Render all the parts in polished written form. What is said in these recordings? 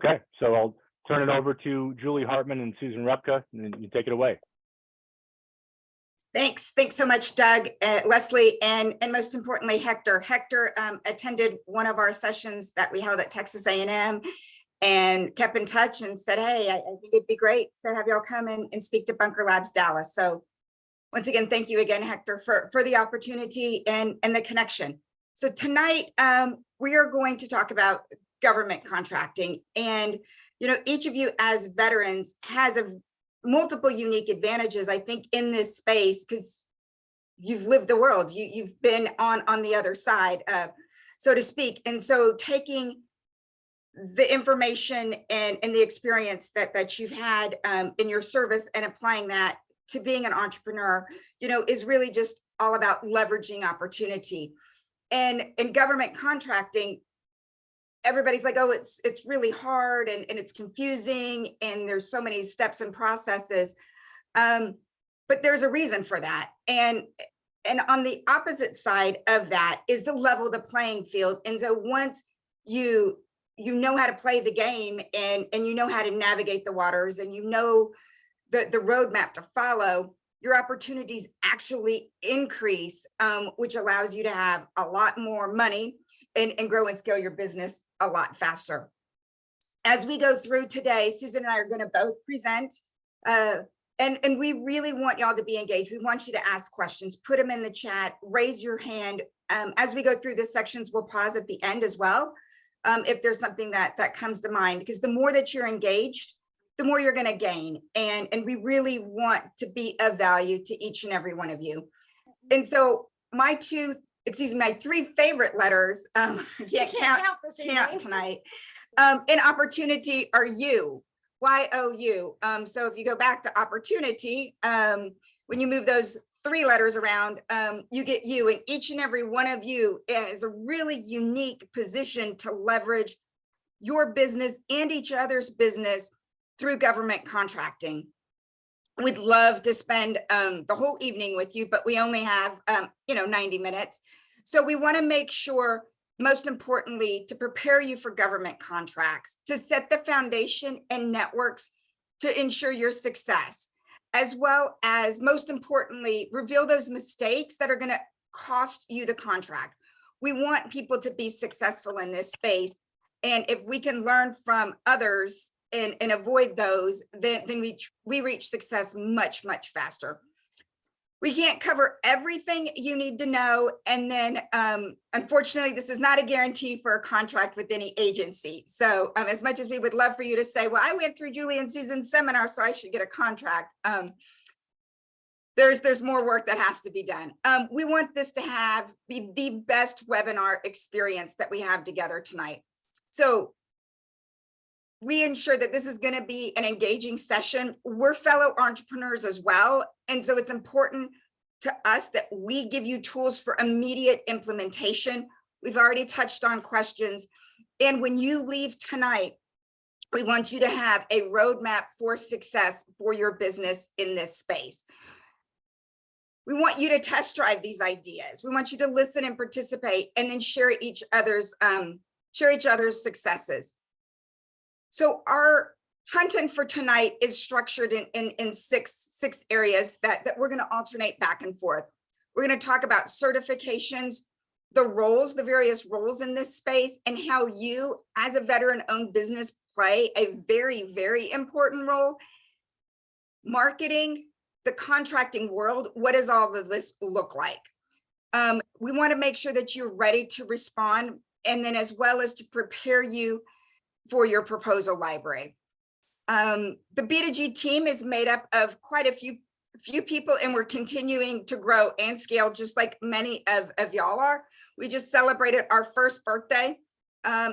Okay, so I'll turn it over to Julie Hartman and Susan Repka, and you take it away. Thanks so much, Doug, Leslie, and most importantly, Hector. Hector attended one of our sessions that we held at Texas A&M and kept in touch and said, hey, I think it'd be great to have y'all come and speak to Bunker Labs Dallas. So once again, thank you again, Hector, for the opportunity and the connection. So tonight, we are going to talk about government contracting. And, you know, each of you as veterans has multiple unique advantages, I think, in this space, because you've lived the world, you've been on the other side, so to speak. And so taking the information and the experience that you've had in your service and applying that to being an entrepreneur, you know, is really just all about leveraging opportunity. And in government contracting, everybody's like, oh, it's really hard and it's confusing and there's so many steps and processes. But there's a reason for that. And on the opposite side of that is to level the playing field. And so once you know how to play the game and you know how to navigate the waters and you know the roadmap to follow, your opportunities actually increase, which allows you to have a lot more money and grow and scale your business a lot faster. As we go through today, Susan and I are going to both present, and we really want y'all to be engaged. We want you to ask questions, put them in the chat, raise your hand. As we go through the sections, we'll pause at the end as well, if there's something that comes to mind, because the more that you're engaged, the more you're going to gain. And we really want to be of value to each and every one of you. And so my three favorite letters, can't count tonight, in opportunity are you, Y-O-U. So if you go back to opportunity, when you move those three letters around, you get you, and each and every one of you is a really unique position to leverage your business and each other's business through government contracting. We'd love to spend the whole evening with you, but we only have 90 minutes. So we want to make sure, most importantly, to prepare you for government contracts, to set the foundation and networks to ensure your success, as well as, most importantly, reveal those mistakes that are going to cost you the contract. We want people to be successful in this space. And if we can learn from others and avoid those, then we reach success much, much faster. We can't cover everything you need to know. And then, unfortunately, this is not a guarantee for a contract with any agency. So as much as we would love for you to say, well, I went through Julie and Susan's seminar, so I should get a contract. There's more work that has to be done. We want this to be the best webinar experience that we have together tonight. So we ensure that this is going to be an engaging session. We're fellow entrepreneurs as well. And so it's important to us that we give you tools for immediate implementation. We've already touched on questions. And when you leave tonight, we want you to have a roadmap for success for your business in this space. We want you to test drive these ideas. We want you to listen and participate, and then share each other's successes. So our content for tonight is structured in six areas that we're going to alternate back and forth. We're going to talk about certifications, the various roles in this space, and how you, as a veteran-owned business, play a very, very important role. Marketing, the contracting world, what does all of this look like? We want to make sure that you're ready to respond, and then as well as to prepare you for your proposal library. The B2G team is made up of quite a few people, and we're continuing to grow and scale just like many of y'all are. We just celebrated our first birthday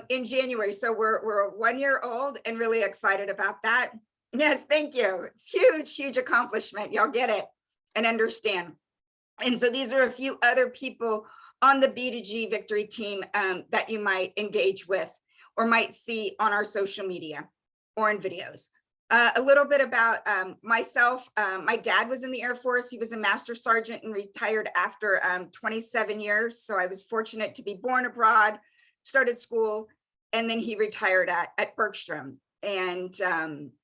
in January. So we're 1 year old and really excited about that. Yes, thank you. It's huge, huge accomplishment. Y'all get it and understand. And so these are a few other people on the B2G Victory team that you might engage with or might see on our social media or in videos. A little bit about myself. My dad was in the Air Force. He was a master sergeant and retired after 27 years. So I was fortunate to be born abroad, started school, and then he retired at Bergstrom. And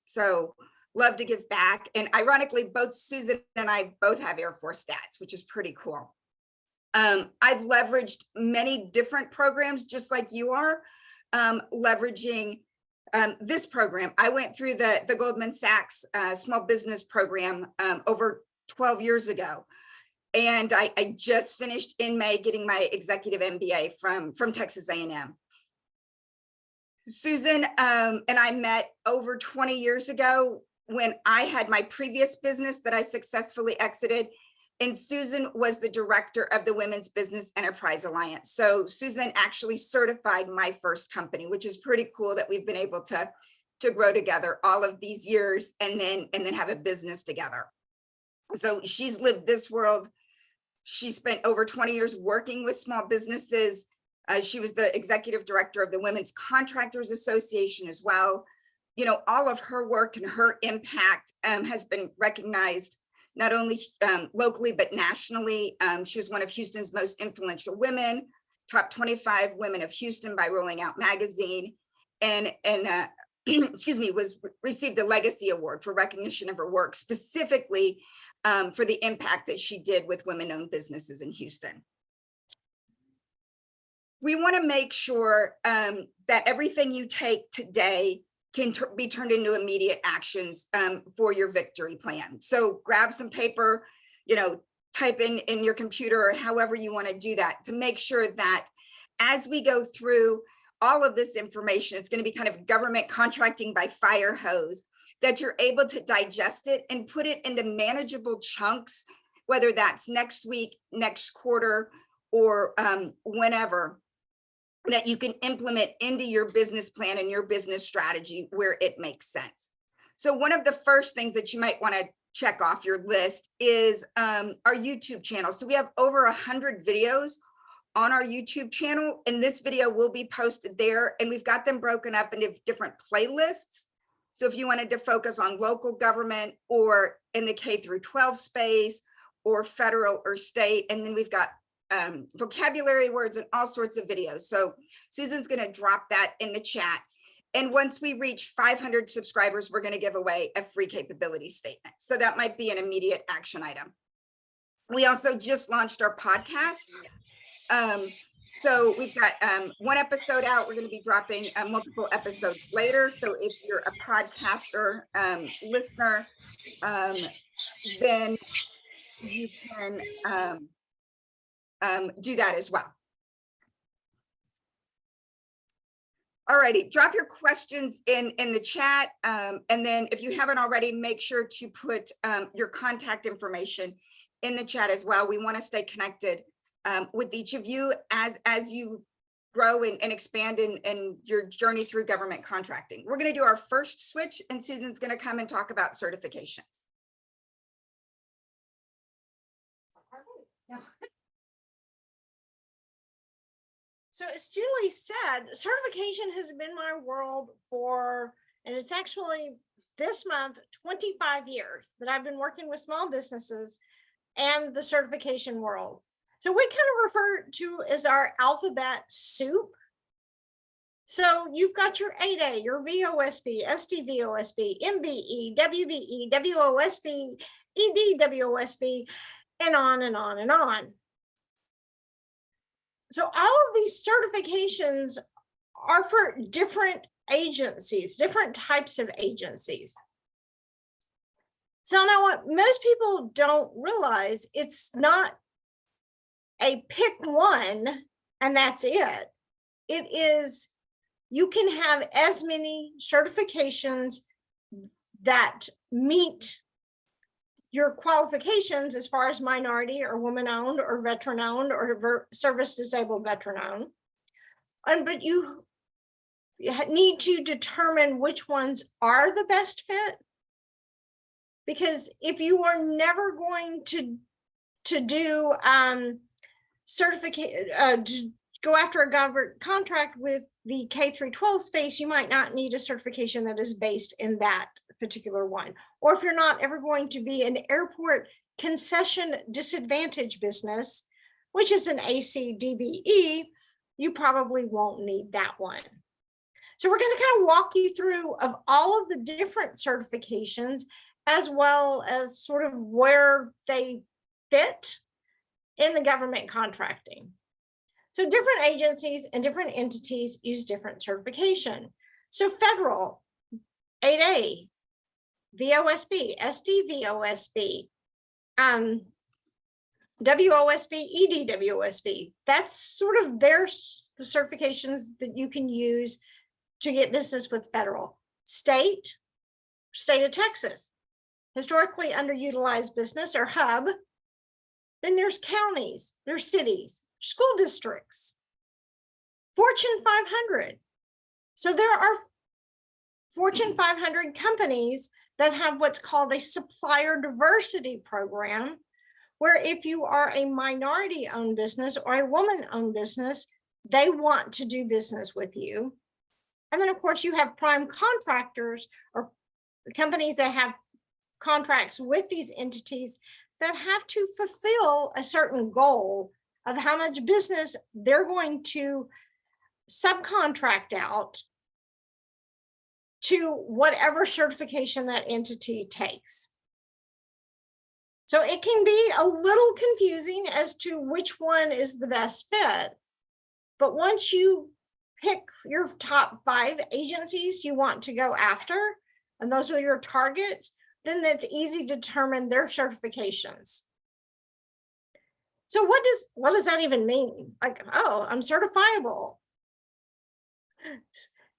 so love to give back. And ironically, both Susan and I both have Air Force stats, which is pretty cool. I've leveraged many different programs, just like you are, leveraging this program. I went through the Goldman Sachs small business program over 12 years ago. And I just finished in May getting my executive MBA from Texas A&M. Susan and I met over 20 years ago when I had my previous business that I successfully exited. And Susan was the director of the Women's Business Enterprise Alliance. So Susan actually certified my first company, which is pretty cool that we've been able to grow together all of these years and then have a business together. So she's lived this world. She spent over 20 years working with small businesses. She was the executive director of the Women's Contractors Association as well. You know, all of her work and her impact has been recognized not only locally, but nationally. She was one of Houston's most influential women, top 25 women of Houston by Rolling Out magazine, and excuse me, received the Legacy Award for recognition of her work, specifically for the impact that she did with women-owned businesses in Houston. We want to make sure that everything you take today can be turned into immediate actions for your victory plan. So grab some paper, you know, type in your computer or however you want to do that to make sure that as we go through all of this information, it's going to be kind of government contracting by fire hose, that you're able to digest it and put it into manageable chunks, whether that's next week, next quarter, or whenever, that you can implement into your business plan and your business strategy where it makes sense. So one of the first things that you might want to check off your list is our YouTube channel. So we have over 100 videos on our YouTube channel, and this video will be posted there, and we've got them broken up into different playlists. So if you wanted to focus on local government or in the K through 12 space or federal or state, and then we've got vocabulary words and all sorts of videos. So Susan's going to drop that in the chat. And once we reach 500 subscribers, we're going to give away a free capability statement. So that might be an immediate action item. We also just launched our podcast. So we've got one episode out. We're going to be dropping multiple episodes later. So if you're a podcaster listener, then you can do that as well. All righty, drop your questions in the chat. And then if you haven't already, make sure to put your contact information in the chat as well. We want to stay connected with each of you as you grow and expand in your journey through government contracting. We're going to do our first switch, and Susan's going to come and talk about certifications. Yeah. So as Julie said, certification has been my world and it's actually this month, 25 years that I've been working with small businesses and the certification world. So we kind of refer to as our alphabet soup. So you've got your 8A, your VOSB, SDVOSB, MBE, WVE, WOSB, EDWOSB, and on and on and on. So all of these certifications are for different agencies, different types of agencies. So now what most people don't realize, it's not a pick one and that's it. It is, you can have as many certifications that meet your qualifications as far as minority or woman-owned or veteran-owned or service-disabled veteran-owned. But you need to determine which ones are the best fit. Because if you are never going to do to go after a government contract with the K through 12 space, you might not need a certification that is based in that particular one. Or if you're not ever going to be an airport concession disadvantage business, which is an ACDBE, you probably won't need that one. So we're going to kind of walk you through of all of the different certifications, as well as sort of where they fit in the government contracting. So different agencies and different entities use different certification. So federal, 8A, VOSB, SDVOSB, WOSB, EDWOSB. That's sort of the certifications that you can use to get business with federal. State of Texas, historically underutilized business or hub. Then there's counties, there's cities, school districts, Fortune 500. So there are Fortune 500 companies that have what's called a supplier diversity program, where if you are a minority owned business or a woman owned business, they want to do business with you. And then of course you have prime contractors or companies that have contracts with these entities that have to fulfill a certain goal of how much business they're going to subcontract out to whatever certification that entity takes. So it can be a little confusing as to which one is the best fit. But once you pick your top 5 agencies you want to go after, and those are your targets, then it's easy to determine their certifications. So what does that even mean? Like, oh, I'm certifiable.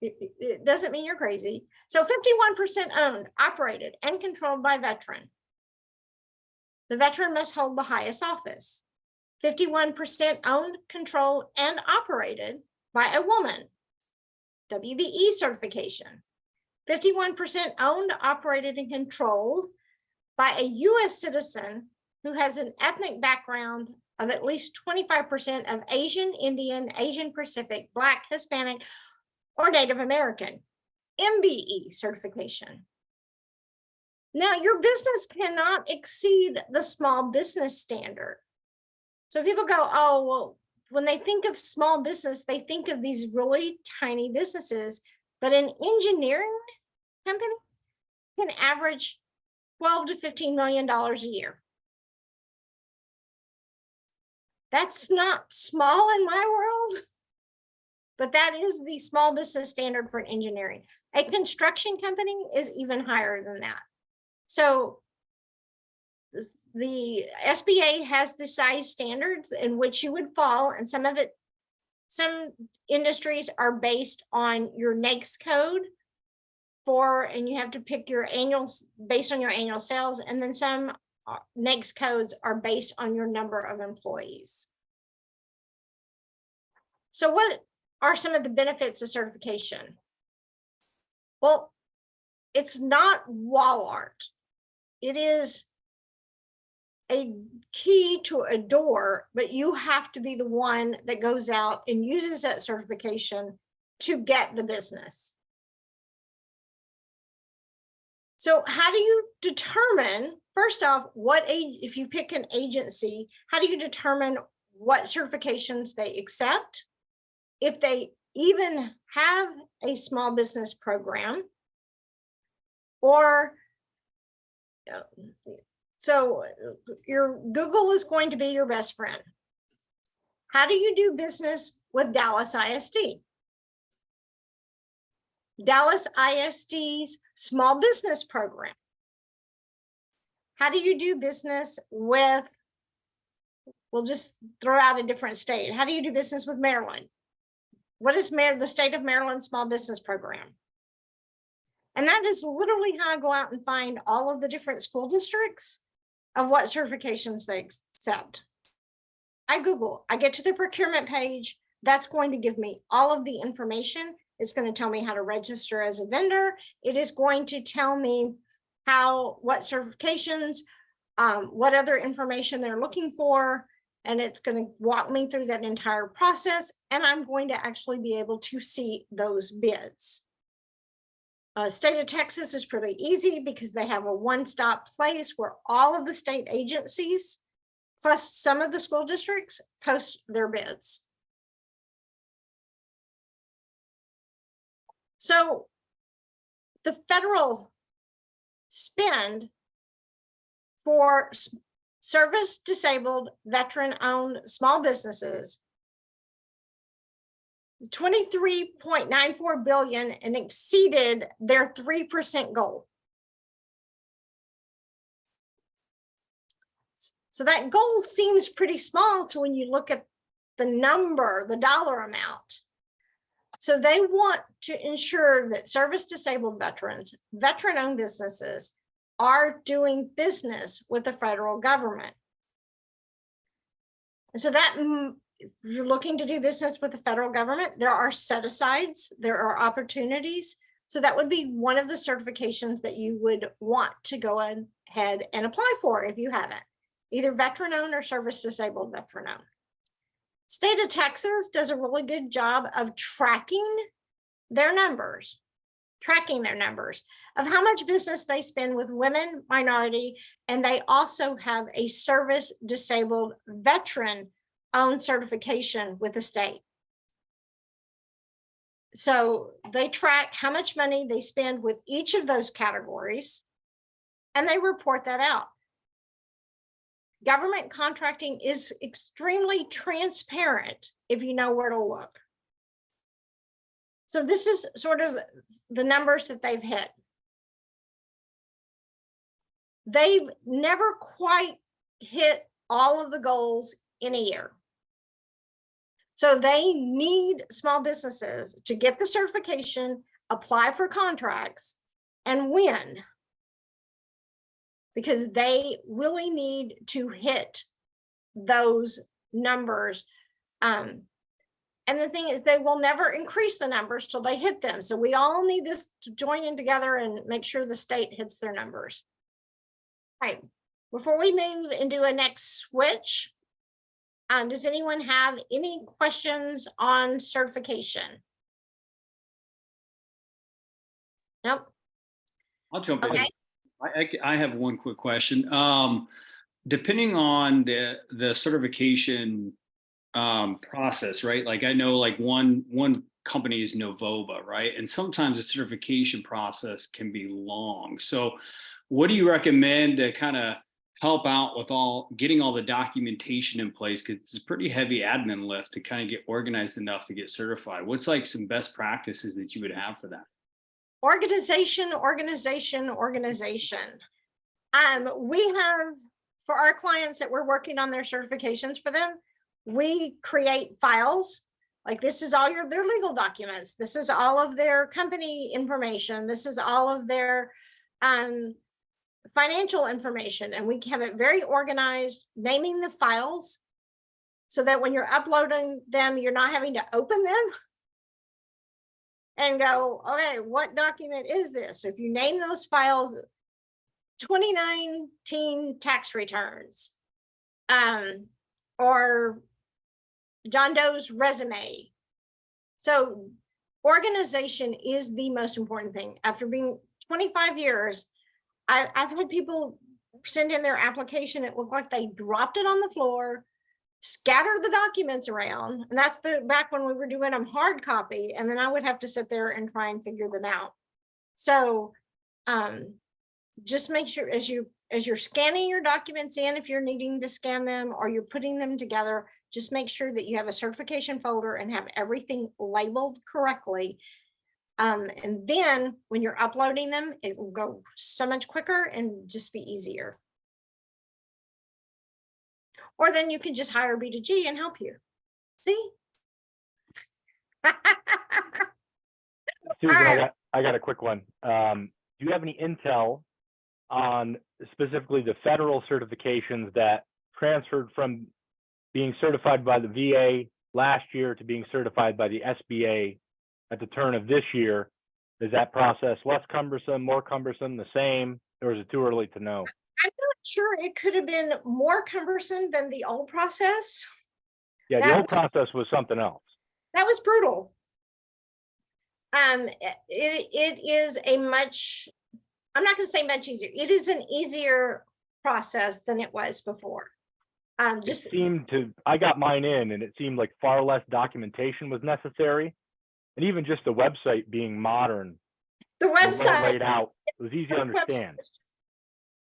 It doesn't mean you're crazy. So 51% owned, operated, and controlled by veteran. The veteran must hold the highest office. 51% owned, controlled, and operated by a woman. WBE certification. 51% owned, operated, and controlled by a U.S. citizen who has an ethnic background of at least 25% of Asian, Indian, Asian Pacific, Black, Hispanic, or Native American. MBE certification. Now, your business cannot exceed the small business standard. So people go, oh, well, when they think of small business, they think of these really tiny businesses, but an engineering company can average $12 to $15 million a year. That's not small in my world, but that is the small business standard for engineering. A construction company is even higher than that. So the SBA has the size standards in which you would fall, and some industries are based on your NAICS code and you have to pick your annuals based on your annual sales, and then some NAICS codes are based on your number of employees. So what are some of the benefits of certification? Well, it's not wall art. It is a key to a door, but you have to be the one that goes out and uses that certification to get the business. So how do you determine, first off, if you pick an agency, how do you determine what certifications they accept? If they even have a small business program, or so your Google is going to be your best friend. How do you do business with Dallas ISD? Dallas ISD's small business program. How do you do business with, we'll just throw out a different state. How do you do business with Maryland? What is the state of Maryland small business program? And that is literally how I go out and find all of the different school districts of what certifications they accept. I Google, I get to the procurement page. That's going to give me all of the information. It's going to tell me how to register as a vendor. It is going to tell me what certifications, what other information they're looking for. And it's going to walk me through that entire process. And I'm going to actually be able to see those bids. State of Texas is pretty easy because they have a one-stop place where all of the state agencies, plus some of the school districts, post their bids. So the federal spend for service disabled, veteran owned small businesses, 23.94 billion, and exceeded their 3% goal. So that goal seems pretty small to when you look at the number, the dollar amount. So they want to ensure that service disabled veterans, veteran owned businesses are doing business with the federal government. And so that if you're looking to do business with the federal government, there are set asides, there are opportunities. So that would be one of the certifications that you would want to go ahead and apply for if you haven't, either veteran owned or service disabled veteran owned. State of Texas does a really good job of tracking their numbers of how much business they spend with women, minority, and they also have a service disabled veteran owned certification with the state. So they track how much money they spend with each of those categories, and they report that out. Government contracting is extremely transparent if you know where to look. So this is sort of the numbers that they've hit. They've never quite hit all of the goals in a year. So they need small businesses to get the certification, apply for contracts, and win, because they really need to hit those numbers. And the thing is, they will never increase the numbers till they hit them. So we all need this to join in together and make sure the state hits their numbers. All right, before we move and do a next switch, does anyone have any questions on certification? Nope. I'll jump Okay. in. I have one quick question. Depending on the certification process, right? Like I know like one company is Novova, right? And sometimes the certification process can be long. So what do you recommend to kind of help out with getting all the documentation in place? Because it's a pretty heavy admin lift to kind of get organized enough to get certified. What's like some best practices that you would have for that? Organization. We have, for our clients that we're working on their certifications for them, we create files. Like this is all their legal documents. This is all of their company information. This is all of their financial information. And we have it very organized, naming the files so that when you're uploading them, you're not having to open them and go, okay, what document is this? So if you name those files, 2019 tax returns, or John Doe's resume. So organization is the most important thing. After being 25 years, I've had people send in their application. It looked like they dropped it on the floor, scattered the documents around. And that's back when we were doing them hard copy. And then I would have to sit there and try and figure them out. So just make sure as you're scanning your documents in, if you're needing to scan them or you're putting them together, just make sure that you have a certification folder and have everything labeled correctly. And then when you're uploading them, it will go so much quicker and just be easier. Or then you can just hire B2G and help you. See? Susan, right. I got a quick one. Do you have any intel on specifically the federal certifications that transferred from being certified by the VA last year to being certified by the SBA at the turn of this year? Is that process less cumbersome, more cumbersome, the same, or is it too early to know? I'm not sure. It could have been more cumbersome than the old process. Yeah, the old process was something else. That was brutal. It is a much, I'm not going to say much easier. It is an easier process than it was before. I got mine in and it seemed like far less documentation was necessary. And even just the website being modern, The and well website. laid out, it was easy to the understand. website's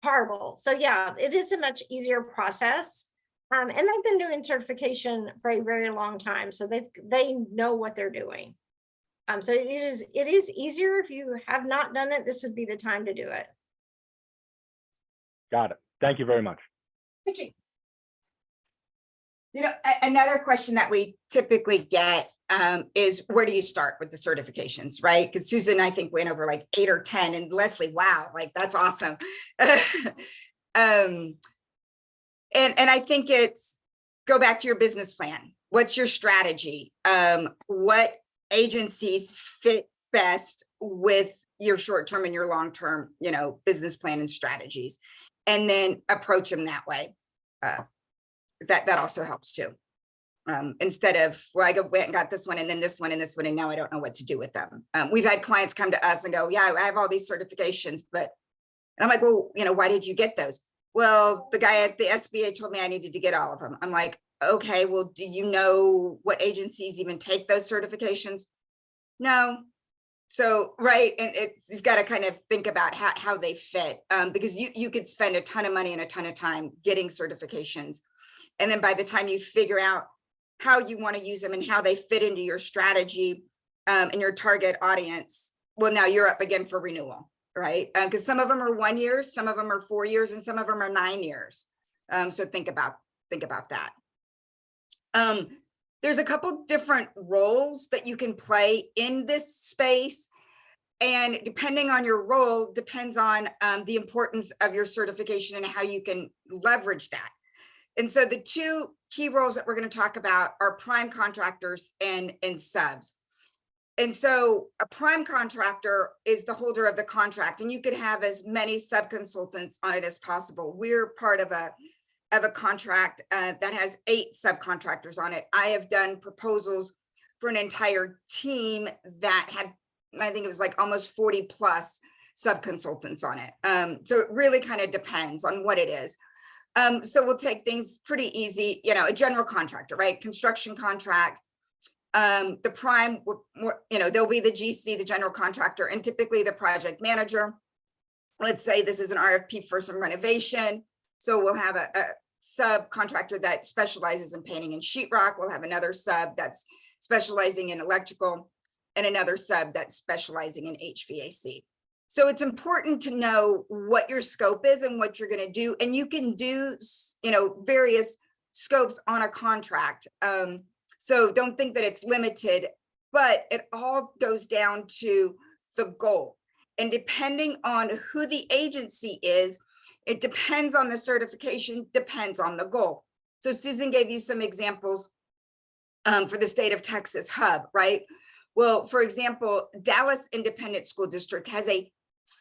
horrible. So yeah, it is a much easier process. And they've been doing certification for a very long time, so they know what they're doing. So it is easier. If you have not done it, this would be the time to do it. Got it. Thank you very much. You know, another question that we typically get is where do you start with the certifications, right? Because Susan, I think, went over like 8 or 10, and Leslie, wow, like that's awesome. And I think it's go back to your business plan. What's your strategy? What agencies fit best with your short-term and your long-term, you know, business plan and strategies, and then approach them that way. That also helps too. Instead of, well, I went and got this one and then this one and this one, and now I don't know what to do with them. We've had clients come to us and go, yeah, I have all these certifications, but, and I'm like, well, you know, why did you get those? Well, the guy at the SBA told me I needed to get all of them. I'm like, okay, well, do you know what agencies even take those certifications? No. So, right, and you've got to kind of think about how they fit, because you could spend a ton of money and a ton of time getting certifications. And then by the time you figure out how you want to use them and how they fit into your strategy and your target audience, well, now you're up again for renewal, right? Because some of them are 1 year, some of them are 4 years, and some of them are 9 years. So think about that. There's a couple different roles that you can play in this space. And depending on your role, depends on the importance of your certification and how you can leverage that. And so the two key roles that we're going to talk about are prime contractors and subs. And so a prime contractor is the holder of the contract, and you could have as many sub-consultants on it as possible. We're part of a contract that has 8 subcontractors on it. I have done proposals for an entire team that had, I think it was like almost 40 plus sub-consultants on it. So it really kind of depends on what it is. So we'll take things pretty easy, you know, a general contractor, right? Construction contract. The prime, you know, there'll be the GC, the general contractor, and typically the project manager. Let's say this is an RFP for some renovation. So we'll have a subcontractor that specializes in painting and sheetrock. We'll have another sub that's specializing in electrical, and another sub that's specializing in HVAC. So it's important to know what your scope is and what you're going to do. And you can do, you know, various scopes on a contract. So don't think that it's limited, but it all goes down to the goal. And depending on who the agency is, it depends on the certification, depends on the goal. So Susan gave you some examples for the state of Texas hub, right? Well, for example, Dallas Independent School District has a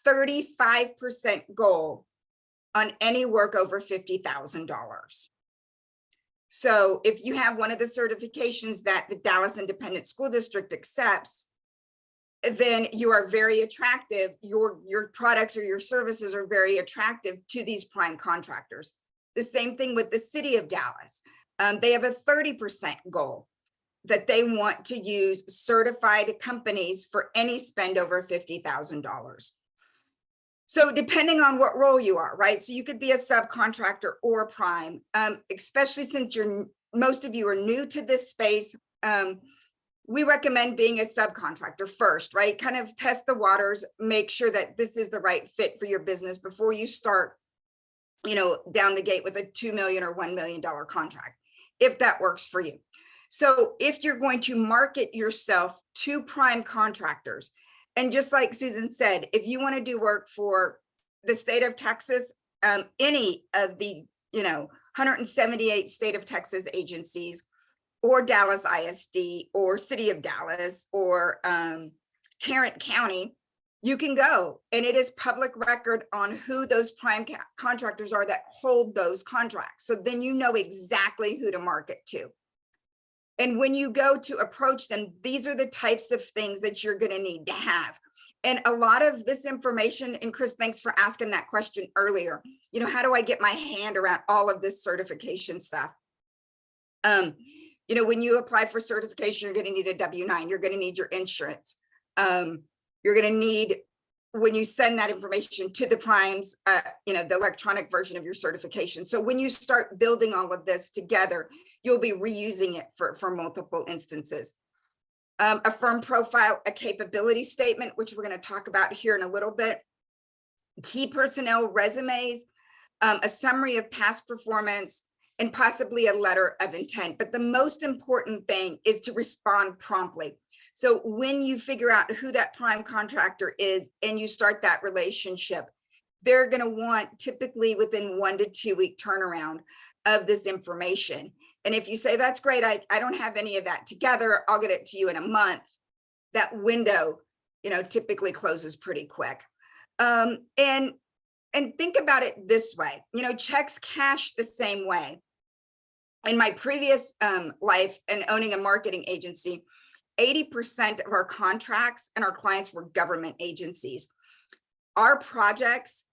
35% goal on any work over $50,000. So if you have one of the certifications that the Dallas Independent School District accepts, then you are very attractive. Your products or your services are very attractive to these prime contractors. The same thing with the city of Dallas. They have a 30% goal that they want to use certified companies for any spend over $50,000. So depending on what role you are, right? So you could be a subcontractor or a prime, especially since most of you are new to this space. We recommend being a subcontractor first, right? Kind of test the waters, make sure that this is the right fit for your business before you start, you know, down the gate with a $2 million or $1 million contract, if that works for you. So if you're going to market yourself to prime contractors, and just like Susan said, if you want to do work for the state of Texas, any of the, you know, 178 state of Texas agencies, or Dallas ISD, or City of Dallas, or Tarrant County, you can go. And it is public record on who those prime contractors are that hold those contracts. So then you know exactly who to market to. And when you go to approach them, these are the types of things that you're going to need to have. And a lot of this information, and Chris, thanks for asking that question earlier. You know, how do I get my hand around all of this certification stuff? You know, when you apply for certification, you're going to need a W-9, you're going to need your insurance. You're going to need, when you send that information to the primes, you know, the electronic version of your certification. So when you start building all of this together, you'll be reusing it for multiple instances. A firm profile, a capability statement, which we're going to talk about here in a little bit. Key personnel resumes, a summary of past performance, and possibly a letter of intent. But the most important thing is to respond promptly. So when you figure out who that prime contractor is and you start that relationship, they're going to want typically within 1 to 2 week turnaround of this information. And if you say, that's great, I don't have any of that together, I'll get it to you in a month, that window, you know, typically closes pretty quick. And think about it this way, you know, checks cash the same way. In my previous life and owning a marketing agency, 80% of our contracts and our clients were government agencies. Our projects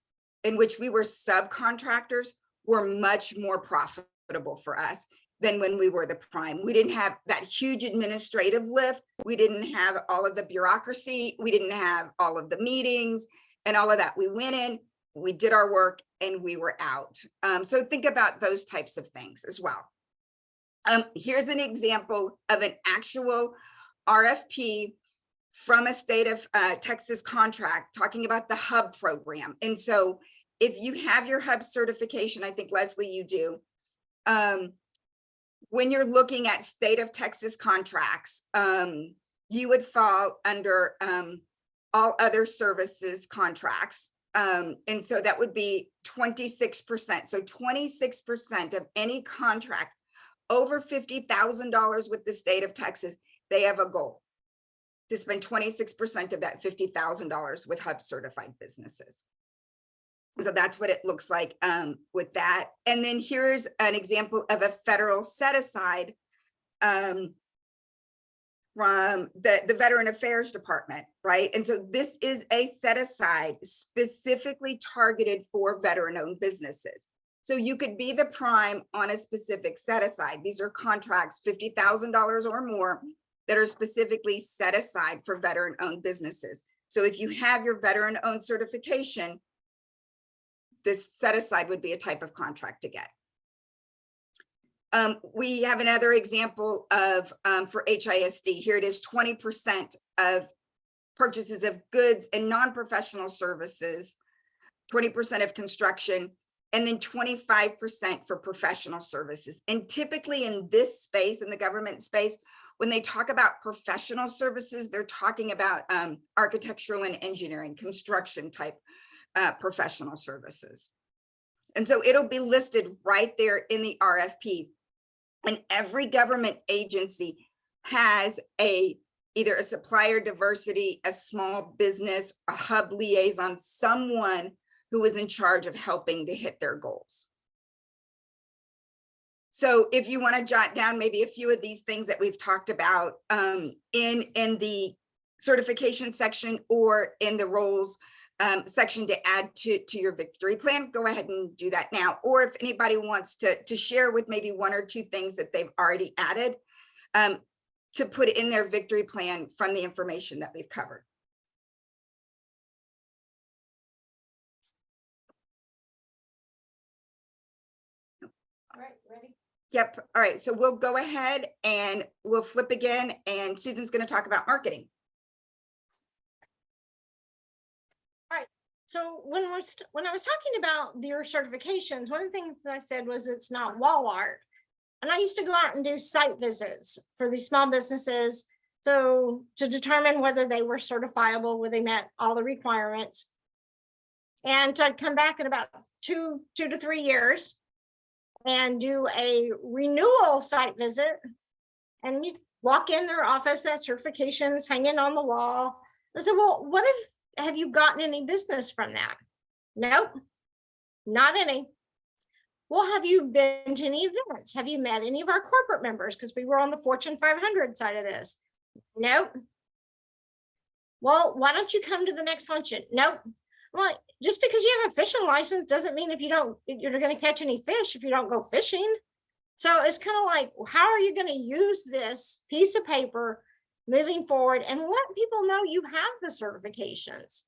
in which we were subcontractors were much more profitable for us than when we were the prime. We didn't have that huge administrative lift. We didn't have all of the bureaucracy. We didn't have all of the meetings and all of that. We went in, we did our work, and we were out. So think about those types of things as well. Here's an example of an actual RFP from a state of Texas contract talking about the HUB program. And so if you have your HUB certification, I think Leslie, you do, when you're looking at state of Texas contracts, you would fall under all other services contracts. And so that would be 26%. So 26% of any contract over $50,000 with the state of Texas, they have a goal to spend 26% of that $50,000 with HUB certified businesses. So that's what it looks like with that. And then here's an example of a federal set aside from the Veteran Affairs Department, right? And so this is a set aside specifically targeted for veteran-owned businesses. So you could be the prime on a specific set aside. These are contracts, $50,000 or more, that are specifically set aside for veteran-owned businesses. So if you have your veteran-owned certification, this set aside would be a type of contract to get. We have another example of for HISD. Here it is, 20% of purchases of goods and non-professional services, 20% of construction, and then 25% for professional services. And typically in this space, in the government space, when they talk about professional services, they're talking about architectural and engineering, construction type professional services. And so it'll be listed right there in the RFP. And every government agency has either a supplier diversity, a small business, a HUB liaison, someone who is in charge of helping to hit their goals. So if you want to jot down maybe a few of these things that we've talked about in the certification section or in the roles section to add to your victory plan, go ahead and do that now. Or if anybody wants to share with maybe 1 or 2 things that they've already added to put in their victory plan from the information that we've covered. All right, ready? Yep. All right. So we'll go ahead and we'll flip again, and Susan's going to talk about marketing. So when I was talking about your certifications, one of the things that I said was it's not wall art. And I used to go out and do site visits for these small businesses. So to determine whether they were certifiable, whether they met all the requirements. And I'd come back in about 2 to 3 years and do a renewal site visit. And you walk in their office, that certifications hanging on the wall. I said, well, what if, have you gotten any business from that? Nope, not any. Well, have you been to any events? Have you met any of our corporate members? Because we were on the Fortune 500 side of this. Nope. Well, why don't you come to the next luncheon? Nope. Well, just because you have a fishing license doesn't mean you're going to catch any fish if you don't go fishing. So it's kind of like, how are you going to use this piece of paper moving forward and let people know you have the certifications?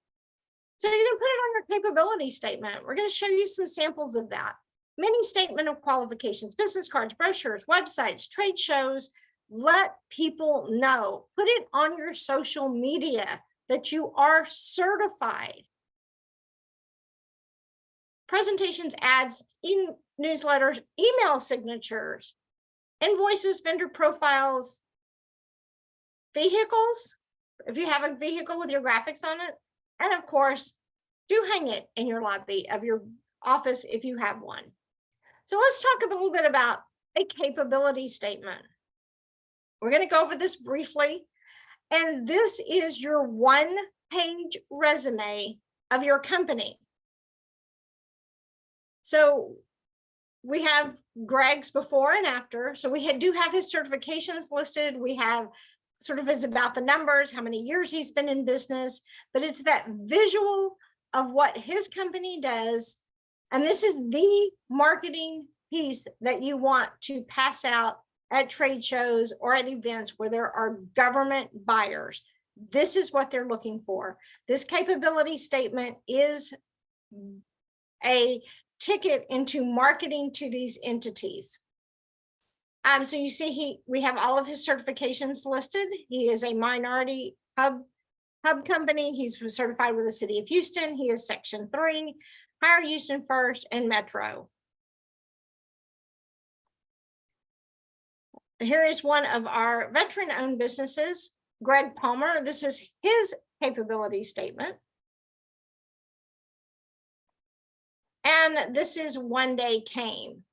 So you can put it on your capability statement. We're going to show you some samples of that. Mini statement of qualifications, business cards, brochures, websites, trade shows. Let people know. Put it on your social media that you are certified. Presentations, ads, newsletters, email signatures, invoices, vendor profiles, vehicles, if you have a vehicle with your graphics on it, and of course, do hang it in your lobby of your office if you have one. So let's talk a little bit about a capability statement. We're going to go over this briefly, and this is your one-page resume of your company. So we have Greg's before and after. So we do have his certifications listed. We have sort of is about the numbers, how many years he's been in business, but it's that visual of what his company does. And this is the marketing piece that you want to pass out at trade shows or at events where there are government buyers. This is what they're looking for. This capability statement is a ticket into marketing to these entities. So you see we have all of his certifications listed. He is a minority hub company. He's certified with the city of Houston. He is Section 3, Hire Houston First, and Metro. Here is one of our veteran-owned businesses, Greg Palmer. This is his capability statement. And this is One Day Came.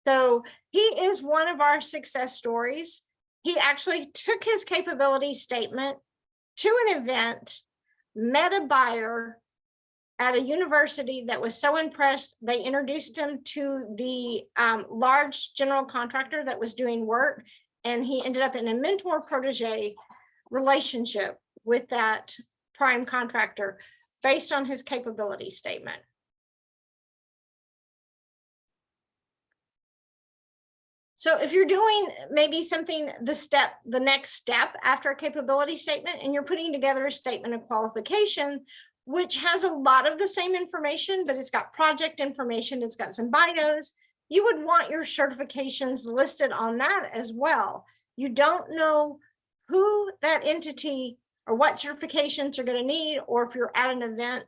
So he is one of our success stories. He actually took his capability statement to an event, met a buyer at a university that was so impressed, they introduced him to the large general contractor that was doing work, and he ended up in a mentor-protege relationship with that prime contractor based on his capability statement. So if you're doing maybe something, the next step after a capability statement, and you're putting together a statement of qualification, which has a lot of the same information, but it's got project information, it's got some bios, you would want your certifications listed on that as well. You don't know who that entity or what certifications are going to need, or if you're at an event,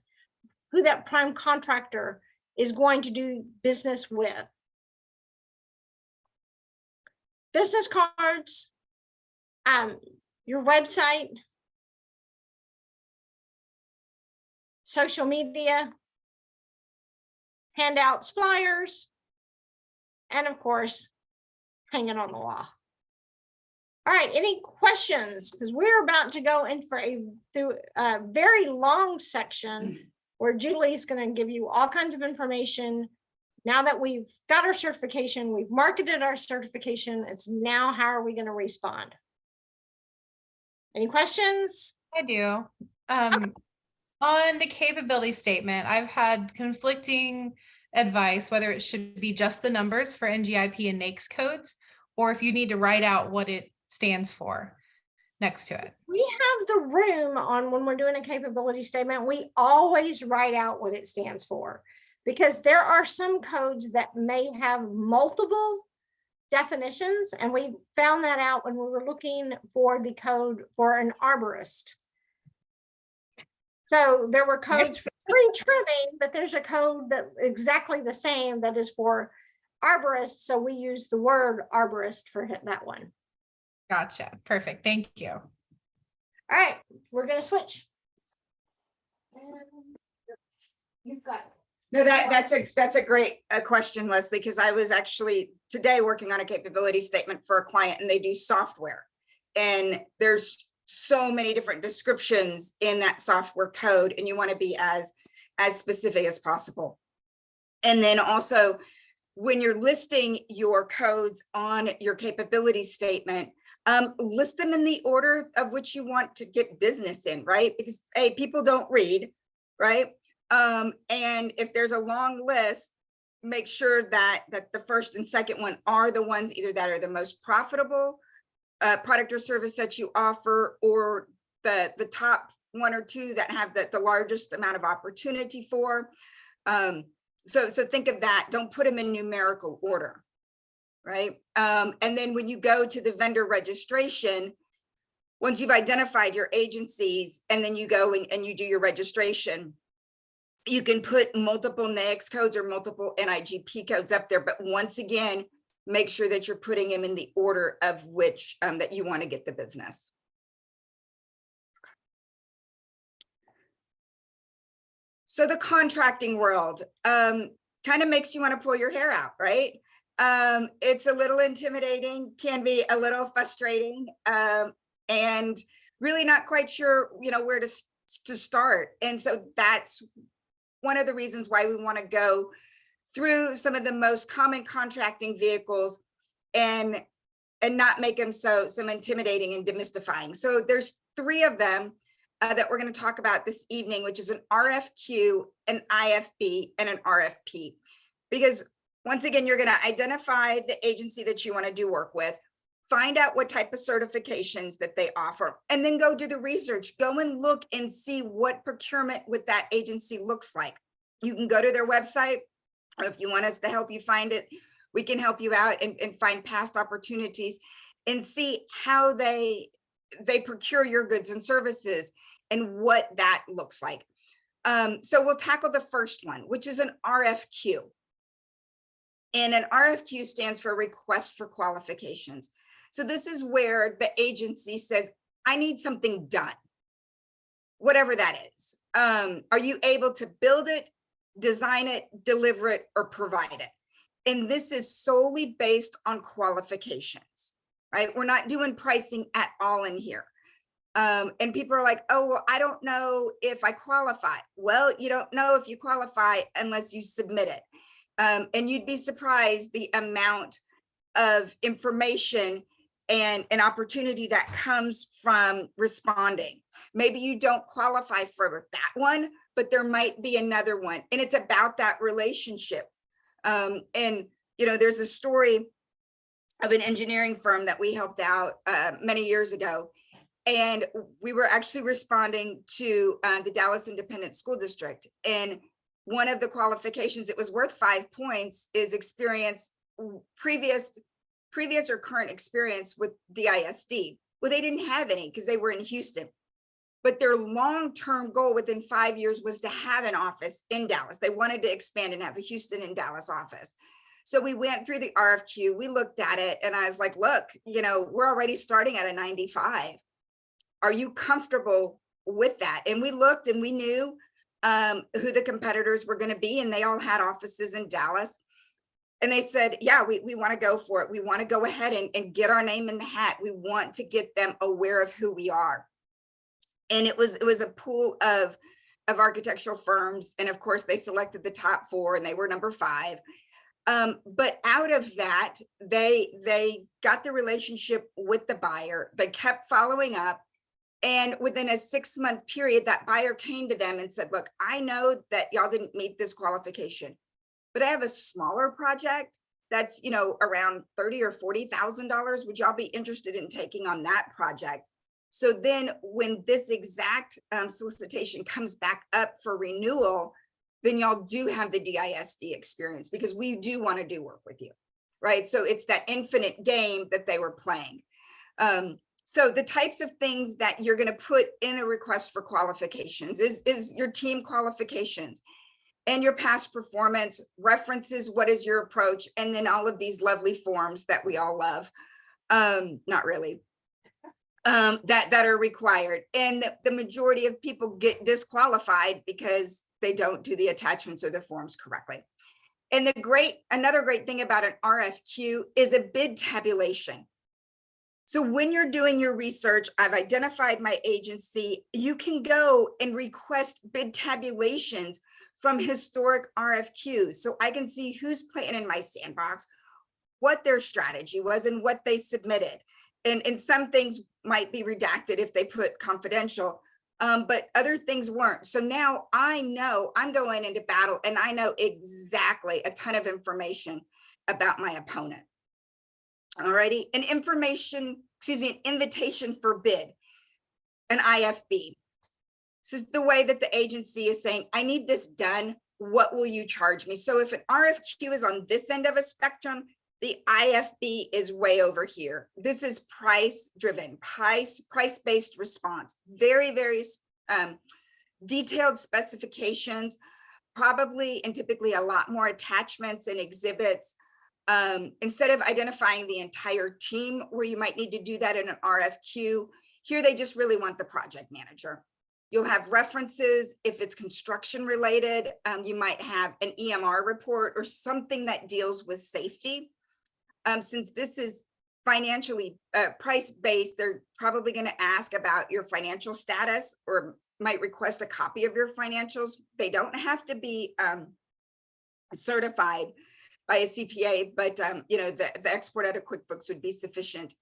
who that prime contractor is going to do business with. Business cards, your website, social media, handouts, flyers, and of course, hang it on the wall. All right, any questions? Because we're about to go in for through a very long section where Julie's going to give you all kinds of information. Now that we've got our certification, we've marketed our certification, it's now how are we going to respond? Any questions? I do. On the capability statement, I've had conflicting advice, whether it should be just the numbers for NGIP and NAICS codes, or if you need to write out what it stands for next to it. We have the room on when we're doing a capability statement, we always write out what it stands for, because there are some codes that may have multiple definitions, and we found that out when we were looking for the code for an arborist. So there were codes for tree trimming, but there's a code that exactly the same that is for arborist. So we use the word arborist for that one. Gotcha. Perfect. Thank you. All right, we're going to switch. You've got. No, that's a great question, Leslie, because I was actually today working on a capability statement for a client, and they do software, and there's so many different descriptions in that software code, and you want to be as specific as possible. And then also, when you're listing your codes on your capability statement, list them in the order of which you want to get business in, right? Because people don't read, right? And if there's a long list, make sure that the first and second one are the ones either that are the most profitable product or service that you offer, or the top one or two that have the largest amount of opportunity for. So think of that. Don't put them in numerical order, right? And then when you go to the vendor registration, once you've identified your agencies and then you go and you do your registration, you can put multiple NAICS codes or multiple NIGP codes up there. But once again, make sure that you're putting them in the order of which that you want to get the business. So the contracting world kind of makes you want to pull your hair out, right? It's a little intimidating, can be a little frustrating, and really not quite sure, where to start. And so that's one of the reasons why we want to go through some of the most common contracting vehicles and not make them so intimidating and demystifying. So there's 3 of them that we're going to talk about this evening, which is an RFQ, an IFB, and an RFP. Because once again, you're going to identify the agency that you want to do work with, find out what type of certifications that they offer, and then go do the research. Go and look and see what procurement with that agency looks like. You can go to their website, or if you want us to help you find it, we can help you out and find past opportunities and see how they procure your goods and services and what that looks like. So we'll tackle the first one, which is an RFQ. And an RFQ stands for request for qualifications. So this is where the agency says, I need something done, whatever that is. Are you able to build it, design it, deliver it, or provide it? And this is solely based on qualifications, right? We're not doing pricing at all in here. And people are like, oh, well, I don't know if I qualify. Well, you don't know if you qualify unless you submit it. And you'd be surprised the amount of information and an opportunity that comes from responding. Maybe you don't qualify for that one, but there might be another one. And it's about that relationship. And, there's a story of an engineering firm that we helped out many years ago. And we were actually responding to the Dallas Independent School District. And one of the qualifications, it was worth 5 points, is experience, previous or current experience with DISD. Well, they didn't have any because they were in Houston. But their long-term goal within 5 years was to have an office in Dallas. They wanted to expand and have a Houston and Dallas office. So we went through the RFQ, we looked at it, and I was like, look, we're already starting at a 95. Are you comfortable with that? And we looked and we knew who the competitors were going to be, and they all had offices in Dallas. And they said, yeah, we want to go for it. We want to go ahead and get our name in the hat. We want to get them aware of who we are. And it was a pool of architectural firms. And of course, they selected the top 4 and they were number 5. But out of that, they got the relationship with the buyer. They kept following up. And within a 6-month period, that buyer came to them and said, look, I know that y'all didn't meet this qualification, but I have a smaller project that's, around $30,000 or $40,000. Would y'all be interested in taking on that project? So then when this exact solicitation comes back up for renewal, then y'all do have the DISD experience, because we do want to do work with you, right? So it's that infinite game that they were playing. So the types of things that you're going to put in a request for qualifications is your team qualifications and your past performance, references, what is your approach, and then all of these lovely forms that we all love. Not really. That are required. And the majority of people get disqualified because they don't do the attachments or the forms correctly. And another great thing about an RFQ is a bid tabulation. So when you're doing your research, I've identified my agency, you can go and request bid tabulations from historic RFQs. So I can see who's playing in my sandbox, what their strategy was, and what they submitted. And some things might be redacted if they put confidential, but other things weren't. So now I know I'm going into battle and I know exactly a ton of information about my opponent. Alrighty, an invitation for bid, an IFB. This is the way that the agency is saying, I need this done. What will you charge me? So if an RFQ is on this end of a spectrum, the IFB is way over here. This is price driven, price-based response. Very, very detailed specifications, probably and typically a lot more attachments and exhibits. Instead of identifying the entire team where you might need to do that in an RFQ, here they just really want the project manager. You'll have references. If it's construction related, you might have an EMR report or something that deals with safety. Since this is financially price-based, they're probably going to ask about your financial status or might request a copy of your financials. They don't have to be certified by a CPA, but the export out of QuickBooks would be sufficient.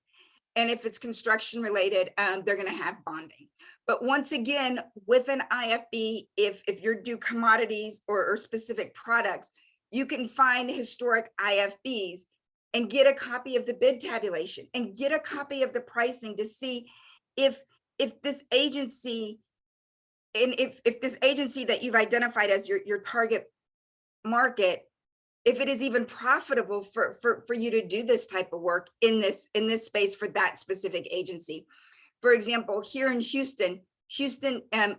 And if it's construction related, they're going to have bonding. But once again, with an IFB, if you're do commodities or specific products, you can find historic IFBs and get a copy of the bid tabulation and get a copy of the pricing to see if this agency, and if this agency that you've identified as your target market, if it is even profitable for you to do this type of work in this space for that specific agency. For example, here in Houston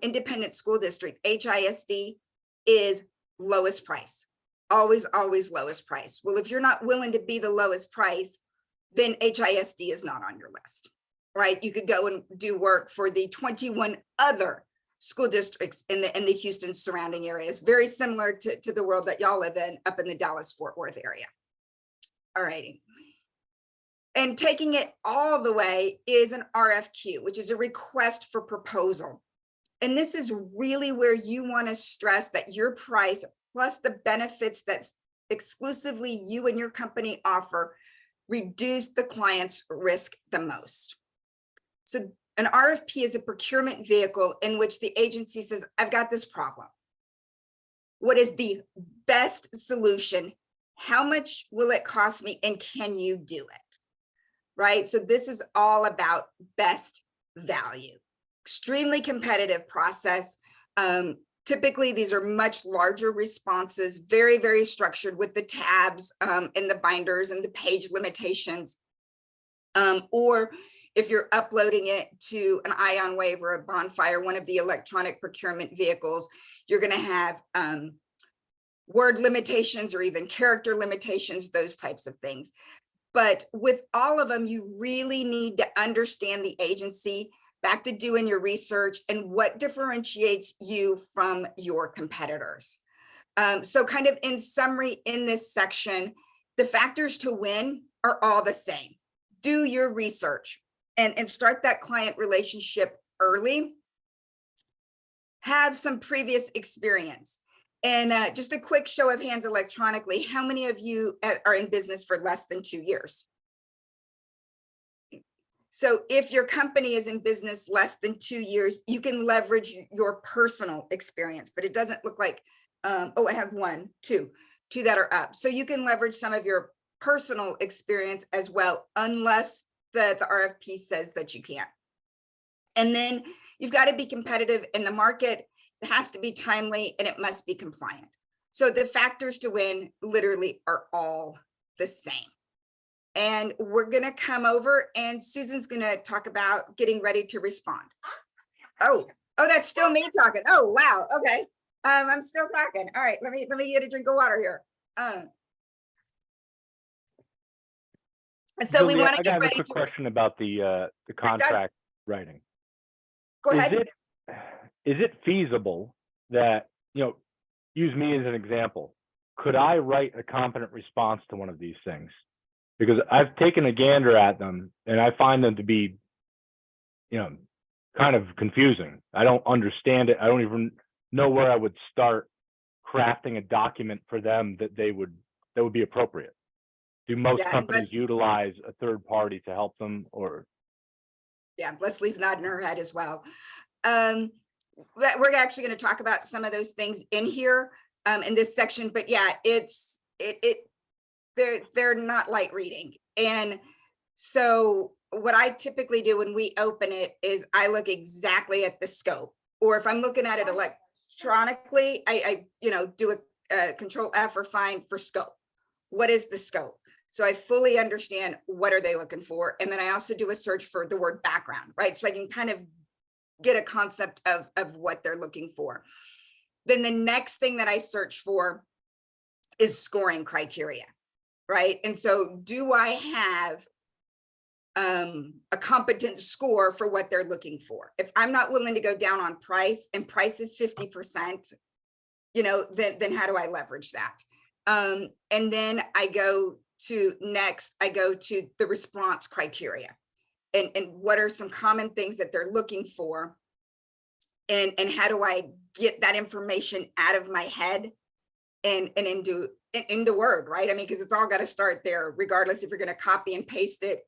Independent School District, HISD is lowest price, always lowest price. Well, if you're not willing to be the lowest price, then HISD is not on your list, right? You could go and do work for the 21 other school districts in the Houston surrounding areas, very similar to the world that y'all live in up in the Dallas-Fort Worth area. All righty. And taking it all the way is an RFQ, which is a request for proposal. And this is really where you want to stress that your price plus the benefits that exclusively you and your company offer reduce the client's risk the most. So an RFP is a procurement vehicle in which the agency says, I've got this problem. What is the best solution? How much will it cost me? And can you do it? Right? So this is all about best value. Extremely competitive process. Typically, these are much larger responses, very, very structured with the tabs and the binders and the page limitations. Or if you're uploading it to an Ion Wave or a Bonfire, one of the electronic procurement vehicles, you're going to have word limitations or even character limitations, those types of things. But with all of them, you really need to understand the agency, back to doing your research and what differentiates you from your competitors. So kind of in summary in this section, the factors to win are all the same. Do your research and start that client relationship early. Have some previous experience. And just a quick show of hands electronically, how many of you are in business for less than 2 years? So if your company is in business less than 2 years, you can leverage your personal experience, but it doesn't look like, oh, I have two that are up. So you can leverage some of your personal experience as well, unless the RFP says that you can't. And then you've got to be competitive in the market. It has to be timely and it must be compliant. So the factors to win literally are all the same. And we're going to come over and Susan's going to talk about getting ready to respond. Oh, that's still me talking. Oh, wow. Okay. I'm still talking. All right. Let me get a drink of water here. So Julia, we want to I get have a ready quick to question about the contract writing. go ahead. Is it feasible that, use me as an example, could I write a competent response to one of these things? Because I've taken a gander at them and I find them to be, kind of confusing. I don't understand it. I don't even know where I would start crafting a document for them that would be appropriate. Do most companies utilize a third party to help them, or? Yeah, Leslie's nodding her head as well. we're actually going to talk about some of those things in here in this section, but yeah, they're not light reading. And so what I typically do when we open it is I look exactly at the scope, or if I'm looking at it electronically, I do a control F or find for scope. What is the scope? So I fully understand what are they looking for. And then I also do a search for the word background, right? So I can kind of get a concept of what they're looking for. Then the next thing that I search for is scoring criteria, right? And so do I have a competent score for what they're looking for? If I'm not willing to go down on price, and price is 50%, then how do I leverage that? And then I go to the response criteria, and what are some common things that they're looking for, and how do I get that information out of my head and into Word, right? I mean, because it's all got to start there, regardless if you're going to copy and paste it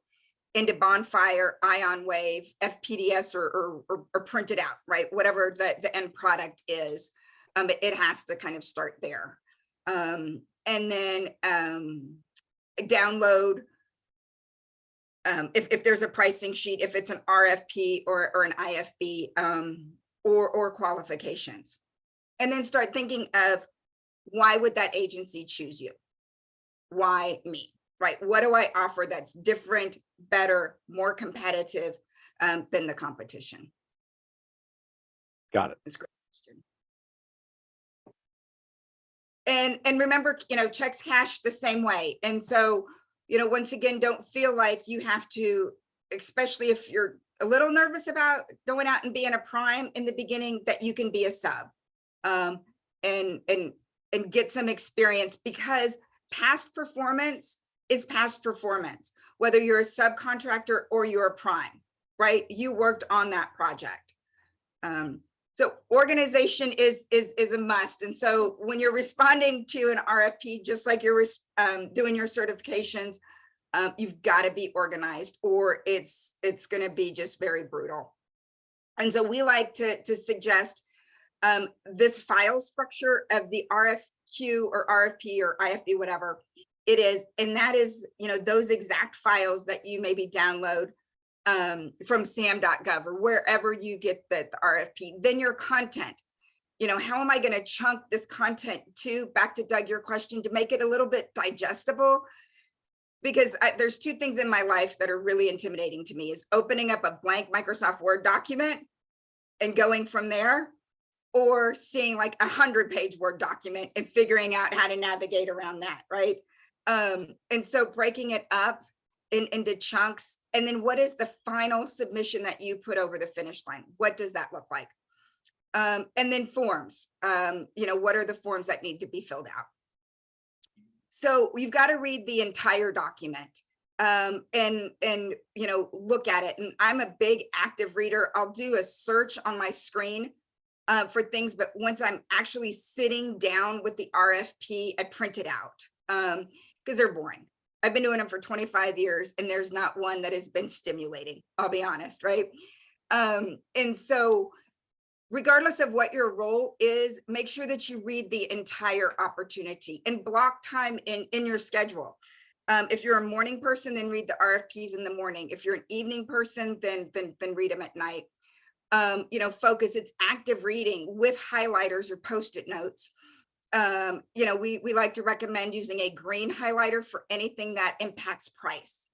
into Bonfire, Ion Wave, FPDS, or print it out, right? Whatever the end product is, it has to kind of start there. And then download, if there's a pricing sheet, if it's an RFP or an IFB, or qualifications. And then start thinking of, why would that agency choose you? Why me? Right? What do I offer that's different, better, more competitive than the competition? Got it. That's a great question. And remember, checks cash the same way. And so, once again, don't feel like you have to, especially if you're a little nervous about going out and being a prime in the beginning, that you can be a sub and get some experience, because past performance is past performance, whether you're a subcontractor or you're a prime, right? You worked on that project. So organization is a must. And so when you're responding to an RFP, just like you're doing your certifications, you've got to be organized, or it's going to be just very brutal. And so we like to suggest this file structure of the RFQ or RFP or IFB, whatever it is. And that is, those exact files that you maybe download from sam.gov or wherever you get the RFP. Then your content, how am I going to chunk this content back to Doug, your question, to make it a little bit digestible? Because there's two things in my life that are really intimidating to me, is opening up a blank Microsoft Word document and going from there, or seeing like 100-page Word document and figuring out how to navigate around that, right? And so breaking it up into chunks, and then what is the final submission that you put over the finish line? What does that look like? And then forms, what are the forms that need to be filled out? So we've got to read the entire document and look at it. And I'm a big active reader. I'll do a search on my screen for things, but once I'm actually sitting down with the RFP, I print it out because they're boring. I've been doing them for 25 years and there's not one that has been stimulating, I'll be honest, right? And so regardless of what your role is, make sure that you read the entire opportunity and block time in your schedule. If you're a morning person, then read the RFPs in the morning. If you're an evening person, then read them at night. Focus, it's active reading with highlighters or Post-it notes. We like to recommend using a green highlighter for anything that impacts price,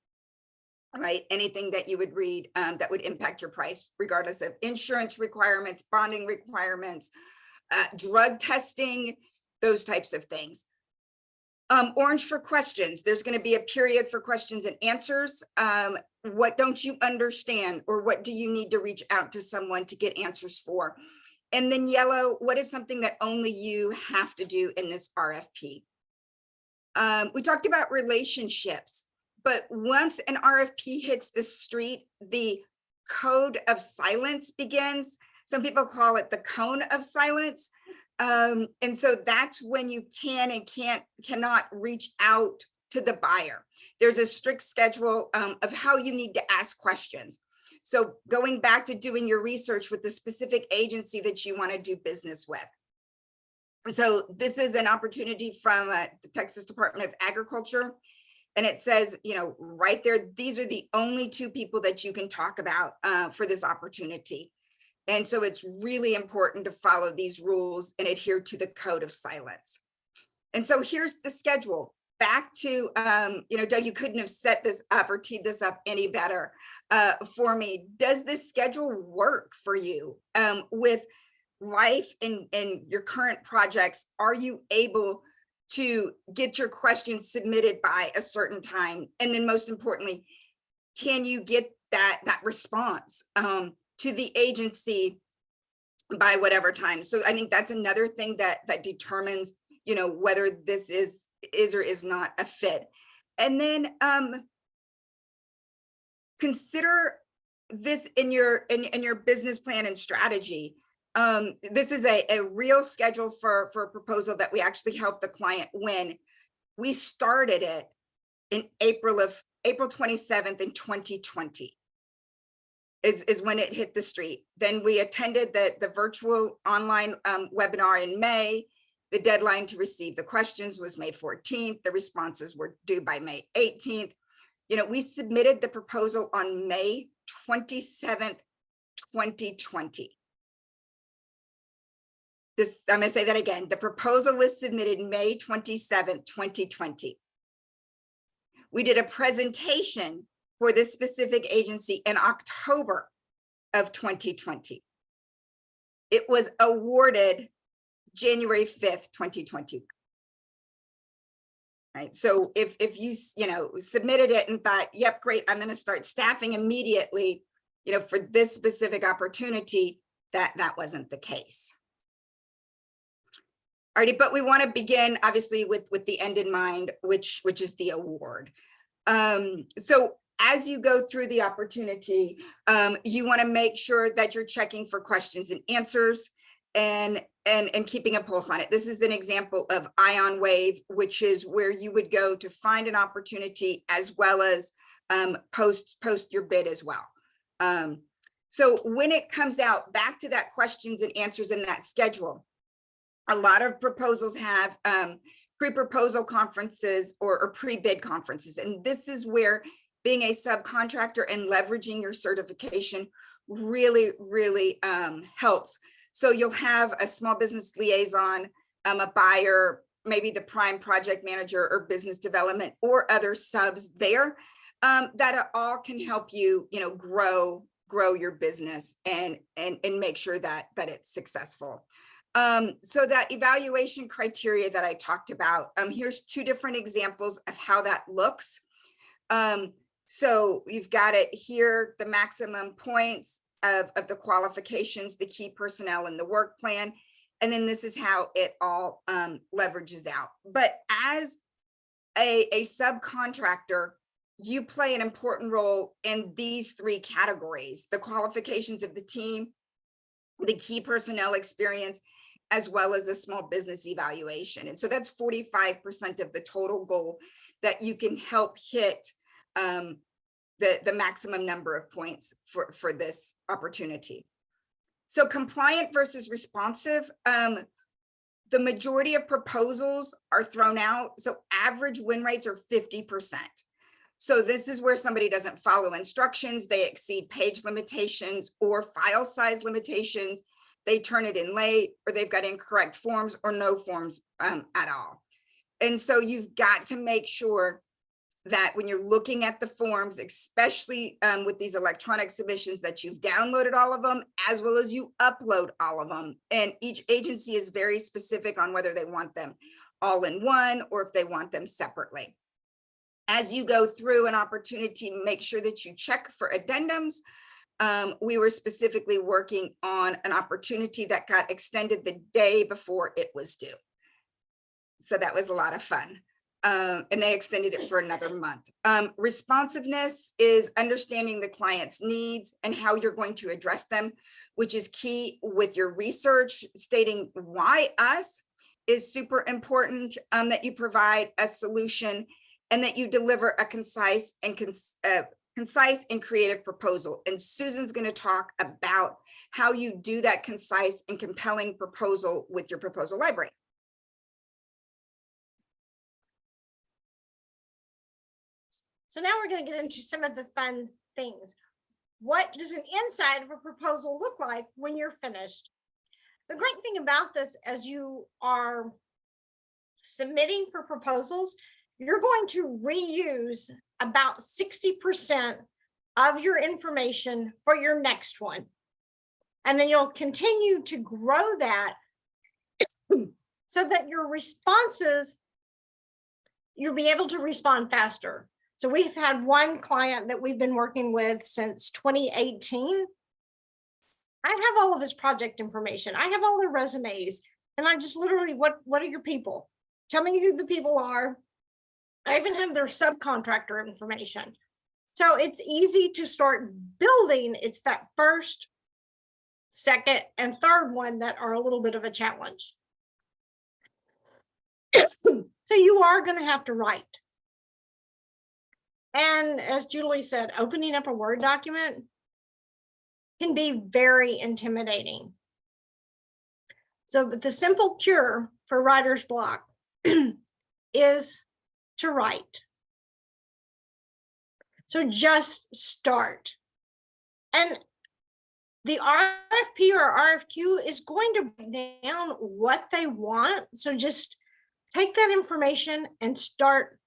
right? Anything that you would read that would impact your price, regardless of insurance requirements, bonding requirements, drug testing, those types of things. Orange for questions. There's going to be a period for questions and answers. What don't you understand, or what do you need to reach out to someone to get answers for? And then yellow, what is something that only you have to do in this RFP? We talked about relationships, but once an RFP hits the street, the code of silence begins. Some people call it the cone of silence. And so that's when you can and cannot reach out to the buyer. There's a strict schedule of how you need to ask questions. So going back to doing your research with the specific agency that you want to do business with. So this is an opportunity from the Texas Department of Agriculture. And it says, you know, right there, these are the only two people that you can talk about for this opportunity. And so it's really important to follow these rules and adhere to the code of silence. And so here's the schedule. Back to, you know, Doug, you couldn't have set this up or teed this up any better for me. Does this schedule work for you with life and your current projects? Are you able to get your questions submitted by a certain time? And then most importantly, can you get that response to the agency by whatever time? So I think that's another thing that determines, you know, whether this is or is not a fit. And then consider this in your business plan and strategy. This is a real schedule for a proposal that we actually helped the client win. We started it in April 27th in 2020 is when it hit the street. Then we attended the virtual online webinar in May. The deadline to receive the questions was May 14th. The responses were due by May 18th. You know, we submitted the proposal on May 27th, 2020. I'm gonna say that again. The proposal was submitted May 27th, 2020. We did a presentation for this specific agency in October of 2020. It was awarded January 5th, 2020. Right. So if you submitted it and thought, yep, great, I'm going to start staffing immediately, you know, for this specific opportunity, that wasn't the case. Alrighty, but we want to begin obviously with the end in mind, which is the award. So as you go through the opportunity, you want to make sure that you're checking for questions and answers and keeping a pulse on it. This is an example of Ion Wave, which is where you would go to find an opportunity as well as post your bid as well. So when it comes out, back to that questions and answers in that schedule, a lot of proposals have pre-proposal conferences or pre-bid conferences. And this is where being a subcontractor and leveraging your certification really, really helps. So you'll have a small business liaison, a buyer, maybe the prime project manager or business development or other subs there that all can help you, you know, grow your business and make sure that it's successful. So that evaluation criteria that I talked about, here's two different examples of how that looks. So you've got it here, the maximum points of the qualifications, the key personnel and the work plan. And then this is how it all leverages out. But as a subcontractor, you play an important role in these three categories: the qualifications of the team, the key personnel experience, as well as a small business evaluation. And so that's 45% of the total goal that you can help hit the maximum number of points for this opportunity. So compliant versus responsive, the majority of proposals are thrown out. So average win rates are 50%. So this is where somebody doesn't follow instructions, they exceed page limitations or file size limitations, they turn it in late, or they've got incorrect forms or no forms at all. And so you've got to make sure that when you're looking at the forms, especially with these electronic submissions, that you've downloaded all of them, as well as you upload all of them. And each agency is very specific on whether they want them all in one or if they want them separately. As you go through an opportunity, make sure that you check for addendums. We were specifically working on an opportunity that got extended the day before it was due. So that was a lot of fun. And they extended it for another month. Responsiveness is understanding the client's needs and how you're going to address them, which is key with your research. Stating why us is super important, that you provide a solution and that you deliver a concise and concise and creative proposal. And Susan's going to talk about how you do that concise and compelling proposal with your proposal library. So now we're going to get into some of the fun things. What does an inside of a proposal look like when you're finished? The great thing about this, as you are submitting for proposals, you're going to reuse about 60% of your information for your next one. And then you'll continue to grow that so that your responses, you'll be able to respond faster. So we've had one client that we've been working with since 2018. I have all of his project information. I have all their resumes. And I just literally, what are your people? Tell me who the people are. I even have their subcontractor information. So it's easy to start building. It's that first, second, and third one that are a little bit of a challenge. So you are going to have to write. And as Julie said, opening up a Word document can be very intimidating. So the simple cure for writer's block is to write. So just start. And the RFP or RFQ is going to break down what they want. So just take that information and start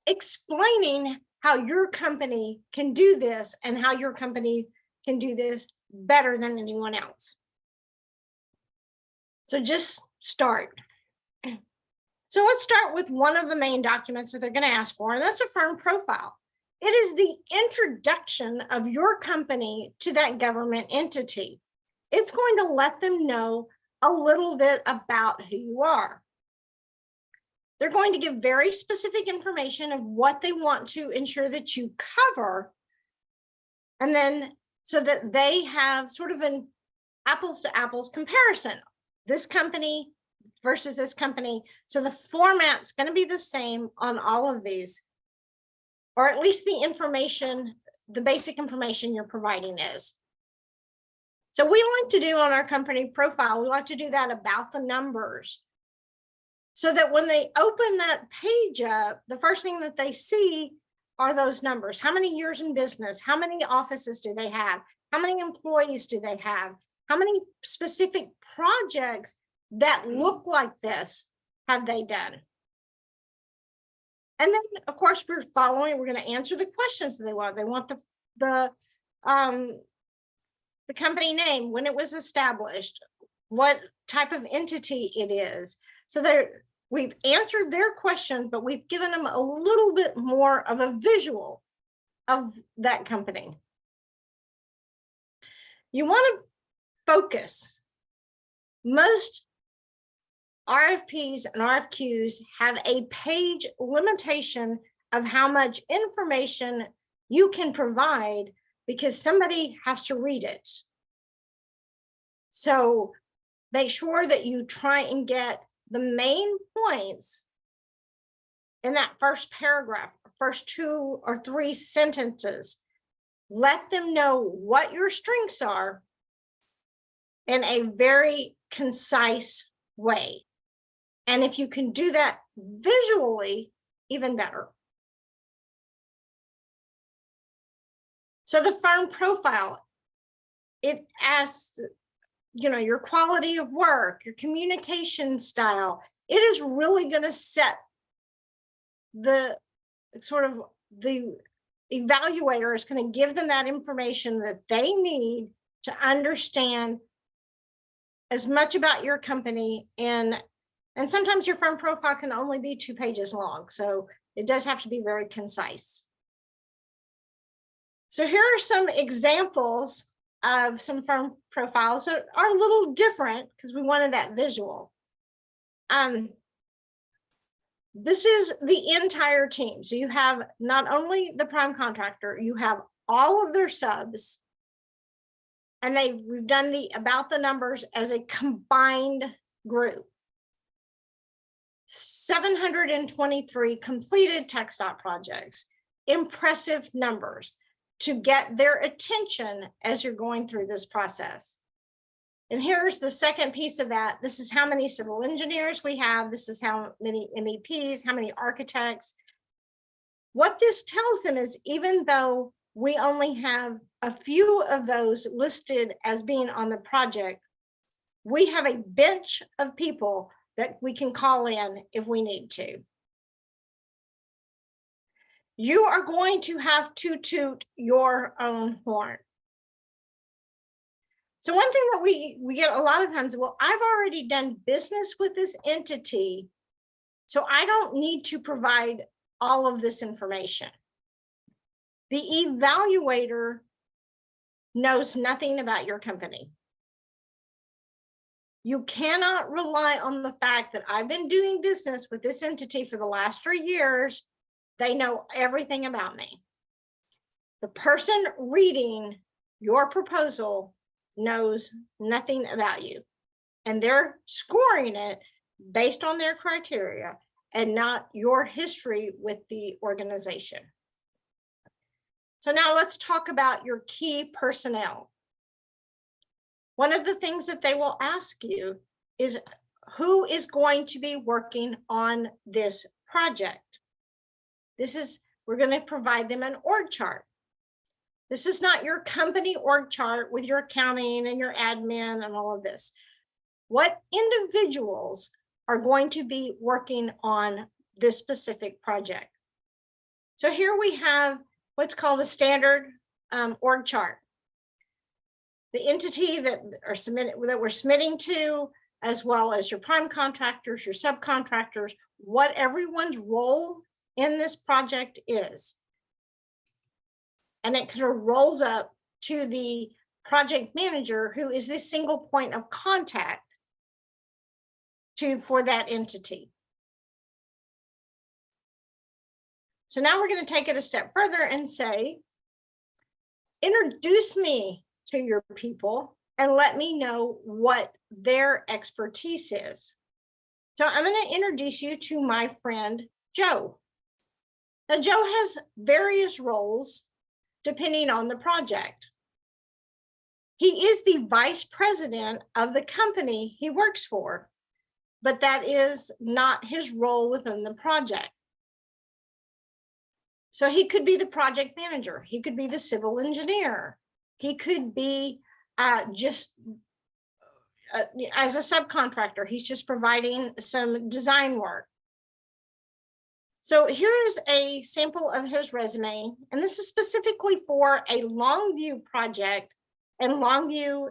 explaining how your company can do this and how your company can do this better than anyone else. So just start. So let's start with one of the main documents that they're going to ask for, and that's a firm profile. It is the introduction of your company to that government entity. It's going to let them know a little bit about who you are. They're going to give very specific information of what they want to ensure that you cover. And then so that they have sort of an apples to apples comparison. This company versus this company. So the format's going to be the same on all of these, or at least the information, the basic information you're providing is. So we like to do on our company profile, we like to do that about the numbers, so that when they open that page up, the first thing that they see are those numbers. How many years in business? How many offices do they have? How many employees do they have? How many specific projects that look like this have they done? And then, of course, we're going to answer the questions that they want. They want the company name, when it was established, what type of entity it is. So we've answered their question, but we've given them a little bit more of a visual of that company. You want to focus. Most RFPs and RFQs have a page limitation of how much information you can provide because somebody has to read it. So make sure that you try and get the main points in that first paragraph, first 2 or 3 sentences. Let them know what your strengths are in a very concise way. And if you can do that visually, even better. So the firm profile, it asks, your quality of work, your communication style. It is really going to set the evaluator is going to give them that information that they need to understand as much about your company. And sometimes your firm profile can only be 2 pages long. So it does have to be very concise. So here are some examples of some firm profiles that are a little different because we wanted that visual. This is the entire team. So you have not only the prime contractor, you have all of their subs, and we've done about the numbers as a combined group. 723 completed TxDOT projects, impressive numbers to get their attention as you're going through this process. And here's the second piece of that. This is how many civil engineers we have. This is how many MEPs, how many architects. What this tells them is, even though we only have a few of those listed as being on the project, we have a bench of people that we can call in if we need to. You are going to have to toot your own horn. So one thing that we get a lot of times, well, I've already done business with this entity, so I don't need to provide all of this information. The evaluator knows nothing about your company. You cannot rely on the fact that I've been doing business with this entity for the last 3 years. They know everything about me. The person reading your proposal knows nothing about you, and they're scoring it based on their criteria and not your history with the organization. So now let's talk about your key personnel. One of the things that they will ask you is, who is going to be working on this project? We're going to provide them an org chart. This is not your company org chart with your accounting and your admin and all of this. What individuals are going to be working on this specific project? So here we have what's called a standard org chart. The entity that we're submitting to, as well as your prime contractors, your subcontractors, what everyone's role in this project is. And it sort of rolls up to the project manager, who is the single point of contact for that entity. So now we're going to take it a step further and say, introduce me to your people and let me know what their expertise is. So I'm going to introduce you to my friend, Joe. Now, Joe has various roles depending on the project. He is the vice president of the company he works for, but that is not his role within the project. So he could be the project manager. He could be the civil engineer. He could be just as a subcontractor. He's just providing some design work. So here's a sample of his resume, and this is specifically for a Longview project, and Longview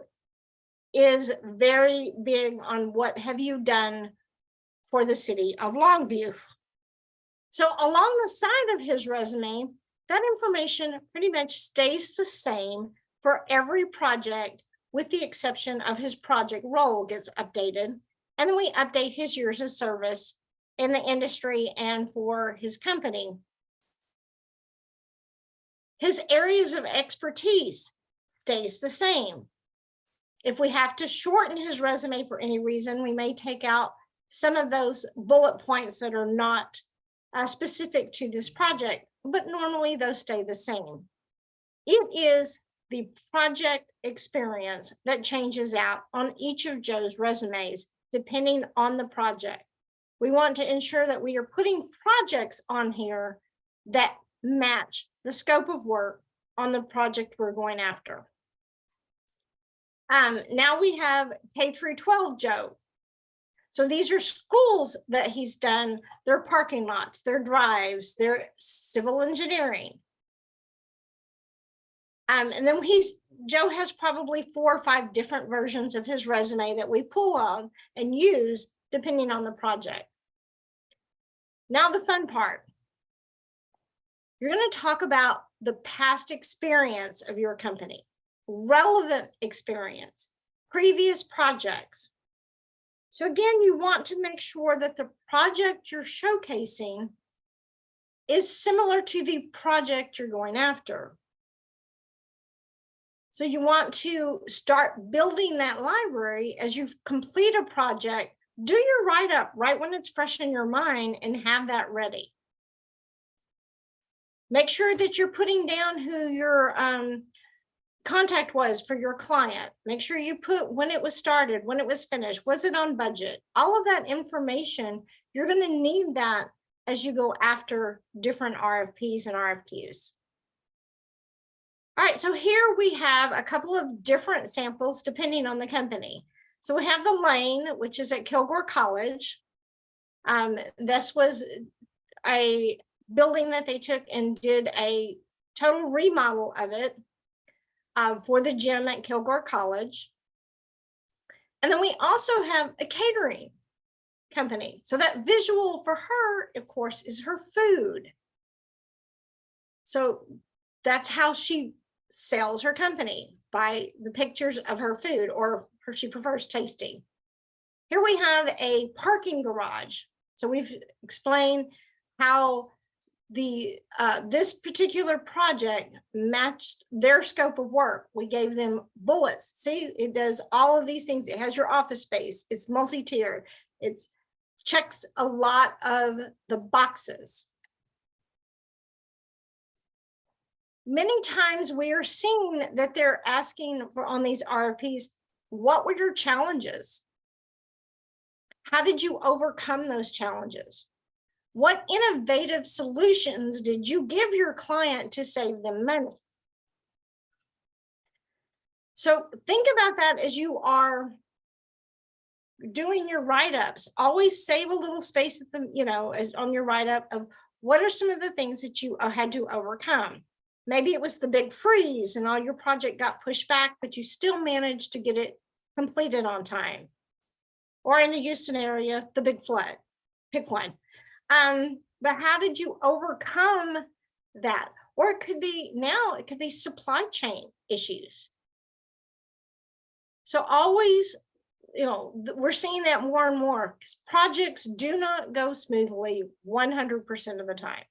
is very big on what have you done for the city of Longview. So along the side of his resume, that information pretty much stays the same for every project, with the exception of his project role gets updated, and then we update his years of service in the industry and for his company. His areas of expertise stays the same. If we have to shorten his resume for any reason, we may take out some of those bullet points that are not specific to this project, but normally those stay the same. It is the project experience that changes out on each of Joe's resumes, depending on the project. We want to ensure that we are putting projects on here that match the scope of work on the project we're going after. Now we have K through 12 Joe. So these are schools that he's done, their parking lots, their drives, their civil engineering. And then Joe has probably 4 or 5 different versions of his resume that we pull on and use depending on the project. Now the fun part. You're going to talk about the past experience of your company, relevant experience, previous projects. So again, you want to make sure that the project you're showcasing is similar to the project you're going after. So you want to start building that library as you complete a project. Do your write-up right when it's fresh in your mind and have that ready. Make sure that you're putting down who your contact was for your client. Make sure you put when it was started, when it was finished, was it on budget? All of that information, you're going to need that as you go after different RFPs and RFQs. All right, so here we have a couple of different samples depending on the company. So we have the Lane, which is at Kilgore College. This was a building that they took and did a total remodel of it for the gym at Kilgore College. And then we also have a catering company. So that visual for her, of course, is her food. So that's how she sells her company, by the pictures of her food, or she prefers tasting. Here we have a parking garage. So we've explained how the this particular project matched their scope of work. We gave them bullets. See, it does all of these things. It has your office space. It's multi-tiered. It checks a lot of the boxes. Many times we are seeing that they're asking for on these RFPs, what were your challenges? How did you overcome those challenges? What innovative solutions did you give your client to save them money? So think about that as you are doing your write-ups. Always save a little space at the, on your write-up of what are some of the things that you had to overcome. Maybe it was the big freeze and all your project got pushed back, but you still managed to get it completed on time. Or in the Houston area, the big flood. Pick one. But how did you overcome that? Or it could be now, it could be supply chain issues. So always, we're seeing that more and more, because projects do not go smoothly 100% of the time.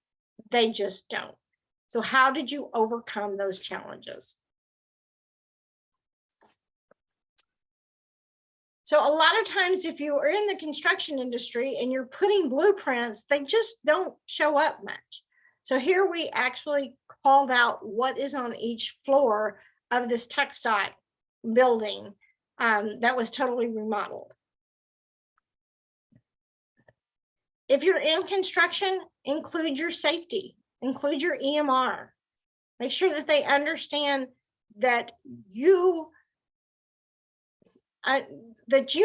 They just don't. So how did you overcome those challenges? So a lot of times, if you are in the construction industry and you're putting blueprints, they just don't show up much. So here we actually called out what is on each floor of this textile building that was totally remodeled. If you're in construction, include your safety, include your EMR. Make sure that they understand that you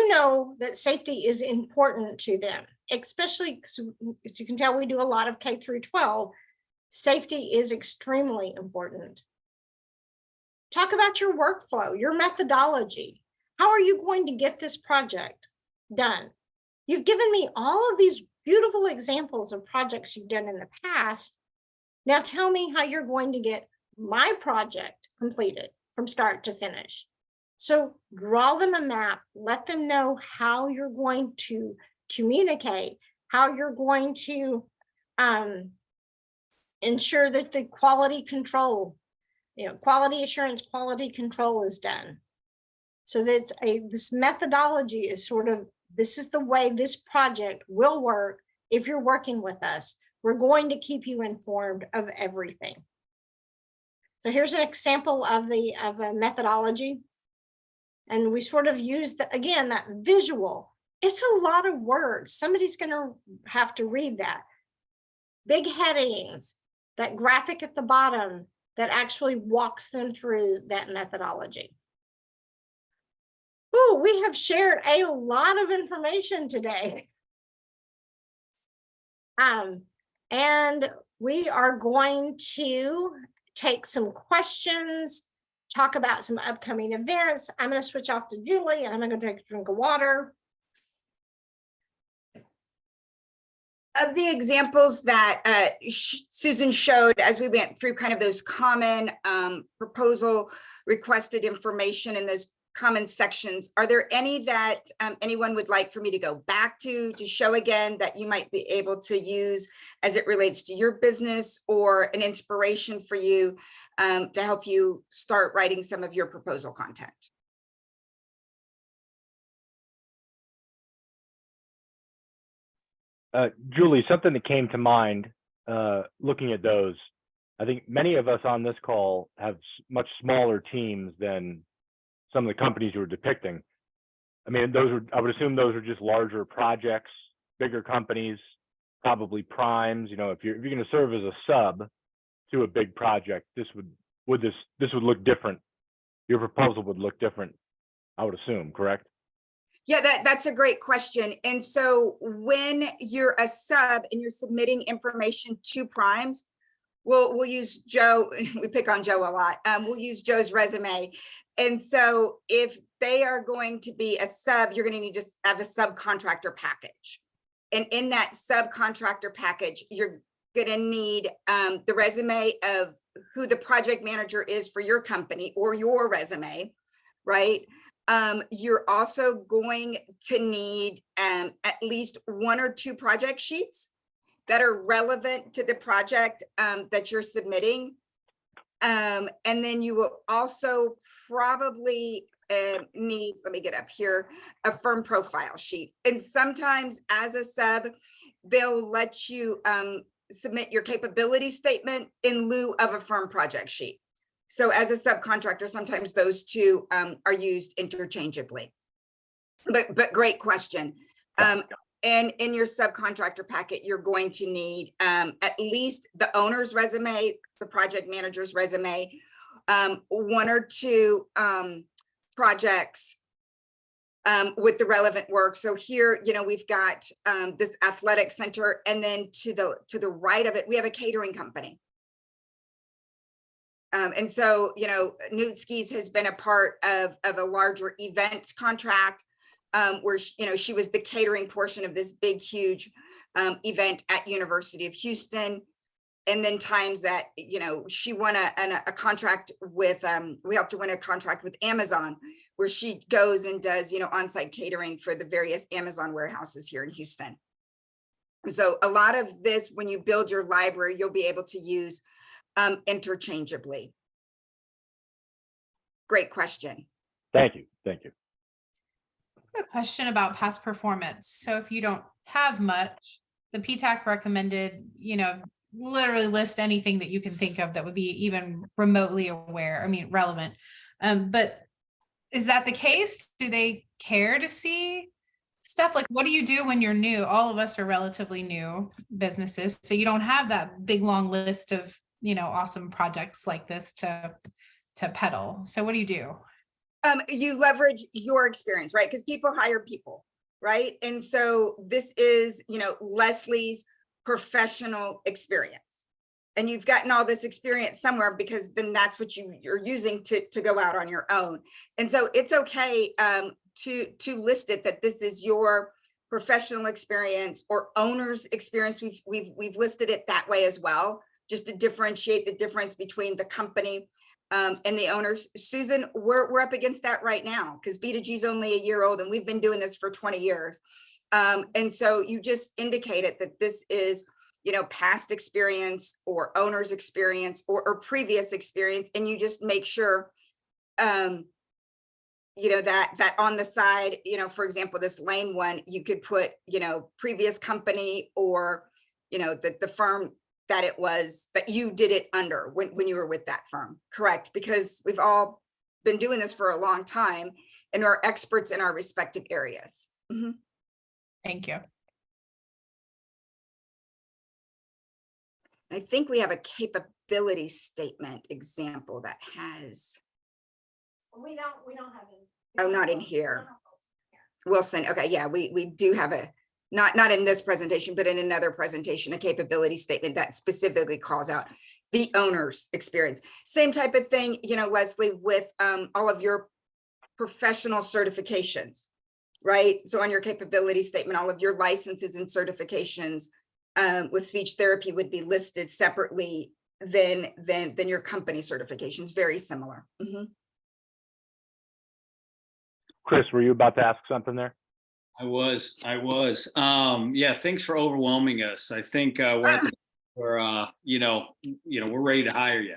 know that safety is important to them, especially because, as you can tell, we do a lot of K through 12. Safety is extremely important. Talk about your workflow, your methodology. How are you going to get this project done? You've given me all of these beautiful examples of projects you've done in the past. Now tell me how you're going to get my project completed from start to finish. So draw them a map, let them know how you're going to communicate, how you're going to ensure that the quality control, quality assurance, quality control is done. So that's this methodology is sort of, this is the way this project will work. If you're working with us, we're going to keep you informed of everything. So here's an example of a methodology. And we sort of use again, that visual. It's a lot of words. Somebody's going to have to read that. Big headings, that graphic at the bottom that actually walks them through that methodology. Ooh, we have shared a lot of information today. And we are going to take some questions, talk about some upcoming events. I'm going to switch off to Julie and I'm going to take a drink of water. Of the examples that Susan showed as we went through kind of those common proposal requested information in those common sections, are there any that anyone would like for me to go back to show again that you might be able to use as it relates to your business, or an inspiration for you to help you start writing some of your proposal content? Julie, something that came to mind looking at those I think many of us on this call have much smaller teams than some of the companies you were depicting. I mean, I would assume those are just larger projects, bigger companies, probably primes. You know, if you're going to serve as a sub to a big project, this would look different. Your proposal would look different, I would assume, correct? Yeah, that's a great question. And so when you're a sub and you're submitting information to primes, we'll use Joe. We pick on Joe a lot. We'll use Joe's resume. And so if they are going to be a sub, you're going to need to have a subcontractor package. And in that subcontractor package, you're going to need the resume of who the project manager is for your company, or your resume, right? You're also going to need at least 1 or 2 project sheets that are relevant to the project that you're submitting. And then you will also probably need, let me get up here, a firm profile sheet. And sometimes as a sub, they'll let you submit your capability statement in lieu of a firm project sheet. So as a subcontractor, sometimes those two are used interchangeably. But great question. And in your subcontractor packet, you're going to need at least the owner's resume, the project manager's resume, 1 or 2 projects with the relevant work. So here, you know, we've got this athletic center, and then to the right of it, we have a catering company. And so, you know, Newt Skis has been a part of a larger event contract where, you know, she was the catering portion of this big, huge event at University of Houston. And then times that, you know, she won a contract with, we helped her win a contract with Amazon, where she goes and does, you know, on-site catering for the various Amazon warehouses here in Houston. So a lot of this, when you build your library, you'll be able to use interchangeably. Great question. Thank you. Thank you. I have a question about past performance. So if you don't have much, the PTAC recommended, you know, literally list anything that you can think of that would be even remotely relevant. But is that the case? Do they care to see stuff? Like, what do you do when you're new? All of us are relatively new businesses, so you don't have that big long list of, you know, awesome projects like this to peddle. So what do you do? You leverage your experience, right? Because people hire people, right? And so this is, you know, Leslie's professional experience. And you've gotten all this experience somewhere, because then that's what you're using to go out on your own. And so it's okay to list it that this is your professional experience or owner's experience. We've listed it that way as well, just to differentiate the difference between the company and the owners. Susan, we're up against that right now, because B2G is only a year old and we've been doing this for 20 years. And so you just indicated that this is, you know, past experience or owner's experience or previous experience. And you just make sure, you know, that on the side, you know, for example, this lane one, you could put, you know, previous company, or, you know, the firm that it was that you did it under when you were with that firm. Correct. Because we've all been doing this for a long time and are experts in our respective areas. Mm-hmm. Thank you. I think we have a capability statement example that has. We don't have any. Oh, not in here. Wilson. Okay. Yeah, we do have a, not in this presentation, but in another presentation, a capability statement that specifically calls out the owner's experience. Same type of thing, you know, Leslie, with all of your professional certifications, right? So on your capability statement, all of your licenses and certifications with speech therapy would be listed separately than your company certifications. Very similar. Mm-hmm. Chris, were you about to ask something there? I was. Yeah, thanks for overwhelming us. I think we're we're ready to hire you.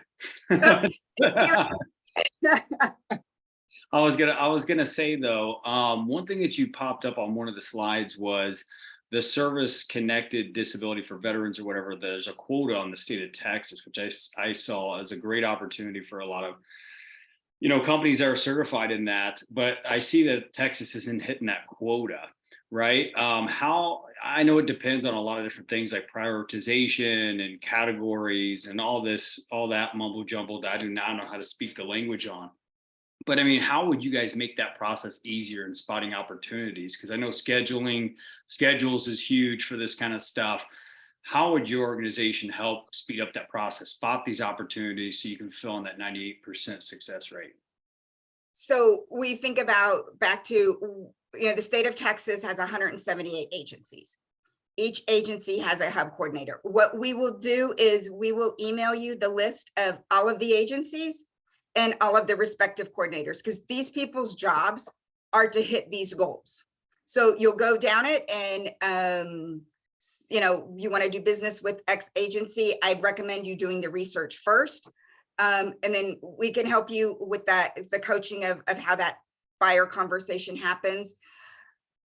I was gonna say though, one thing that you popped up on one of the slides was the service connected disability for veterans or whatever, there's a quota on the state of Texas, which I saw as a great opportunity for a lot of, you know, companies that are certified in that. But I see that Texas isn't hitting that quota, right? How, I know it depends on a lot of different things like prioritization and categories and all this, all that mumbo jumbo that I do not know how to speak the language on. But I mean, how would you guys make that process easier in spotting opportunities? Because I know schedules is huge for this kind of stuff. How would your organization help speed up that process, spot these opportunities so you can fill in that 98% success rate? So we think about back to, you know, the state of Texas has 178 agencies. Each agency has a hub coordinator. What we will do is we will email you the list of all of the agencies and all of the respective coordinators, because these people's jobs are to hit these goals. So you'll go down it and, you know, you want to do business with X agency, I recommend you doing the research first. And then we can help you with that, the coaching of how that buyer conversation happens.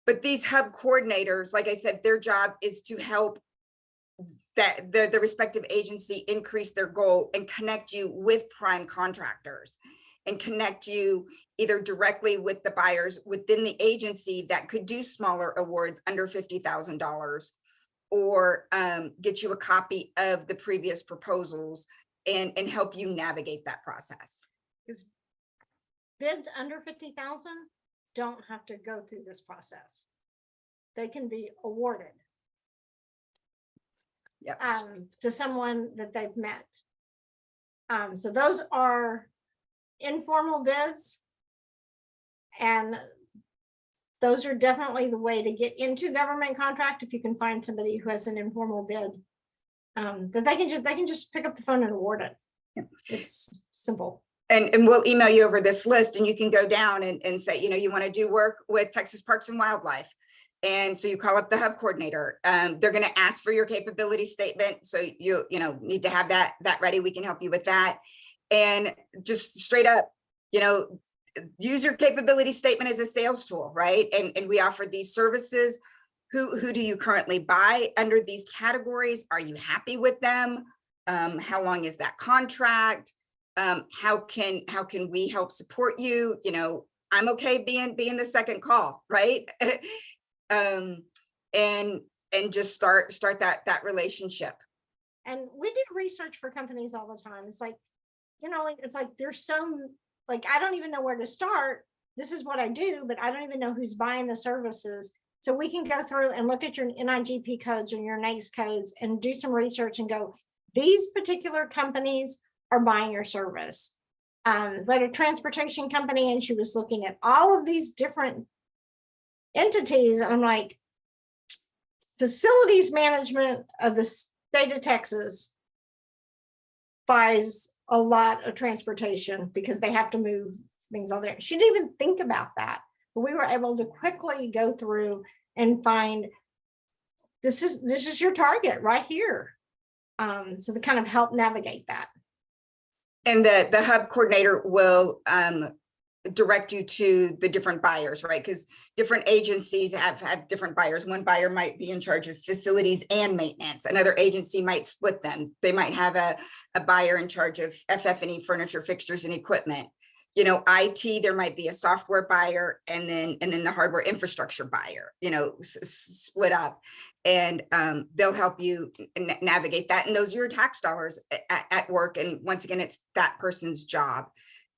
But these hub coordinators, like I said, their job is to help that the respective agency increase their goal and connect you with prime contractors and connect you either directly with the buyers within the agency that could do smaller awards under $50,000, or get you a copy of the previous proposals and help you navigate that process. Because bids under 50,000 don't have to go through this process. They can be awarded Yep. to someone that they've met. So those are informal bids. And those are definitely the way to get into government contract if you can find somebody who has an informal bid. That they can just pick up the phone and award it. Yep. It's simple. And we'll email you over this list and you can go down and say, you know, you want to do work with Texas Parks and Wildlife. And so you call up the hub coordinator. They're going to ask for your capability statement. So you know, need to have that ready. We can help you with that. And just straight up, you know, use your capability statement as a sales tool, right? And we offer these services. Who do you currently buy under these categories? Are you happy with them? How long is that contract? How can we help support you? You know, I'm okay being the second call, right? And just start that relationship. And we do research for companies all the time. It's like, you know, it's like there's some, like, I don't even know where to start. This is what I do, but I don't even know who's buying the services. So we can go through and look at your NIGP codes or your NAICS codes and do some research and go, these particular companies are buying your service. But a transportation company, and she was looking at all of these different entities. I'm like, facilities management of the state of Texas buys a lot of transportation because they have to move things on there. She didn't even think about that, but we were able to quickly go through and find this is your target right here. So to kind of help navigate that. And the hub coordinator will direct you to the different buyers, right? Because different agencies have different buyers. One buyer might be in charge of facilities and maintenance. Another agency might split them. They might have a buyer in charge of FF&E, furniture, fixtures, and equipment. You know, IT, there might be a software buyer and then the hardware infrastructure buyer, you know, split up. And they'll help you navigate that. And those are your tax dollars at work. And once again, it's that person's job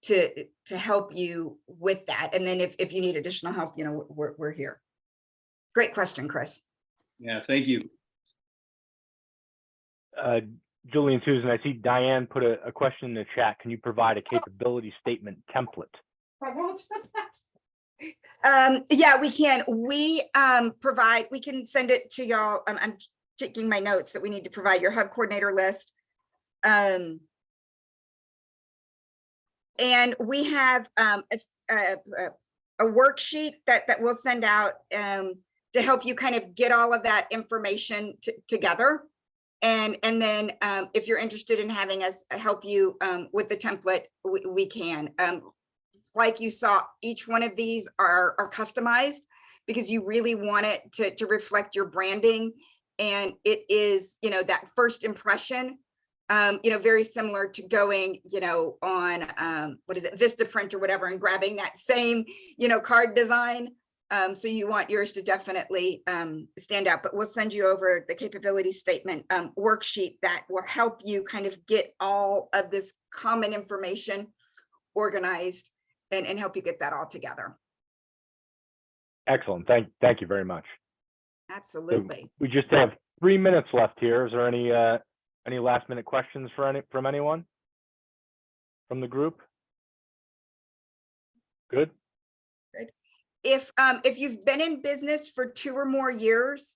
to help you with that. And then if you need additional help, you know, we're here. Great question, Chris. Yeah, thank you. Julie and Susan, I see Diane put a question in the chat. Can you provide a capability statement template? Yeah, we can. We can send it to y'all. I'm taking my notes that we need to provide your hub coordinator list. And we have a worksheet that we'll send out to help you kind of get all of that information together. And then if you're interested in having us help you with the template, we can. Like you saw, each one of these are customized because you really want it to reflect your branding. And it is, you know, that first impression, you know, very similar to going, you know, on, what is it, Vistaprint or whatever, and grabbing that same, you know, card design. So you want yours to definitely stand out, but we'll send you over the capability statement worksheet that will help you kind of get all of this common information organized and help you get that all together. Excellent. Thank you very much. So Absolutely. we just have 3 minutes left here. Is there any last minute questions from anyone from the group? Good. If you've been in business for 2 or more years,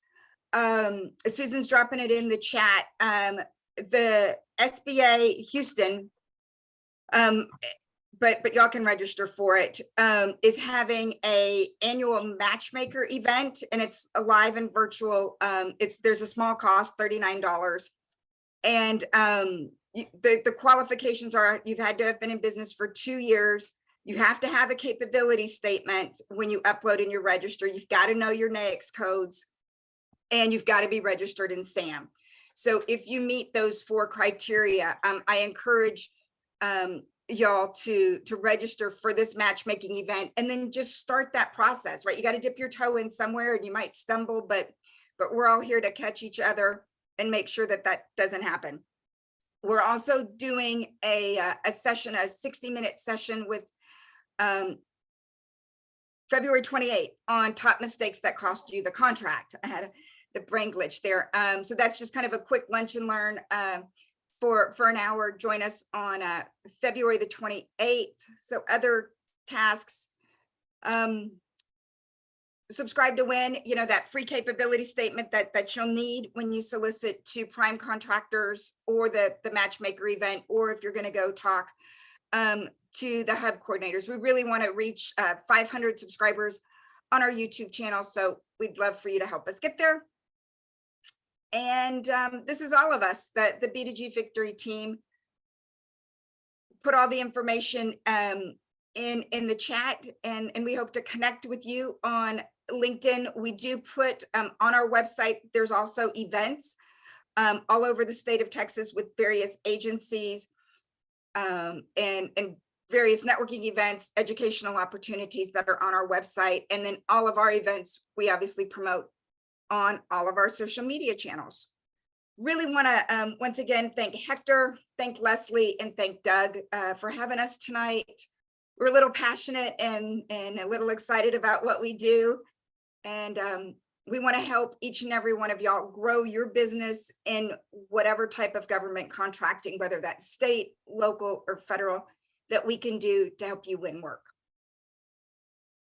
Susan's dropping it in the chat. The SBA Houston, but y'all can register for it, is having a annual matchmaker event, and it's a live and virtual. There's a small cost, $39. And the qualifications are you've had to have been in business for 2 years. You have to have a capability statement when you upload and you register. You've got to know your NAICS codes, and you've got to be registered in SAM. So if you meet those 4 criteria, I encourage y'all to register for this matchmaking event, and then just start that process, right? You got to dip your toe in somewhere, and you might stumble, but we're all here to catch each other and make sure that that doesn't happen. We're also doing a session, a 60-minute session with February 28th on top mistakes that cost you the contract. I had the brain glitch there. So that's just kind of a quick lunch and learn for an hour. Join us on February the 28th. So other tasks, subscribe to win, you know, that free capability statement that you'll need when you solicit to prime contractors or the matchmaker event, or if you're going to go talk to the hub coordinators. We really want to reach 500 subscribers on our YouTube channel, so we'd love for you to help us get there. And this is all of us, the B2G Victory team. Put all the information in the chat, and we hope to connect with you on LinkedIn. We do put on our website, there's also events all over the state of Texas with various agencies and various networking events, educational opportunities that are on our website. And then all of our events, we obviously promote on all of our social media channels. Really want to once again thank Hector, thank Leslie, and thank Doug for having us tonight. We're a little passionate and a little excited about what we do. And we want to help each and every one of y'all grow your business in whatever type of government contracting, whether that's state, local, or federal, that we can do to help you win work.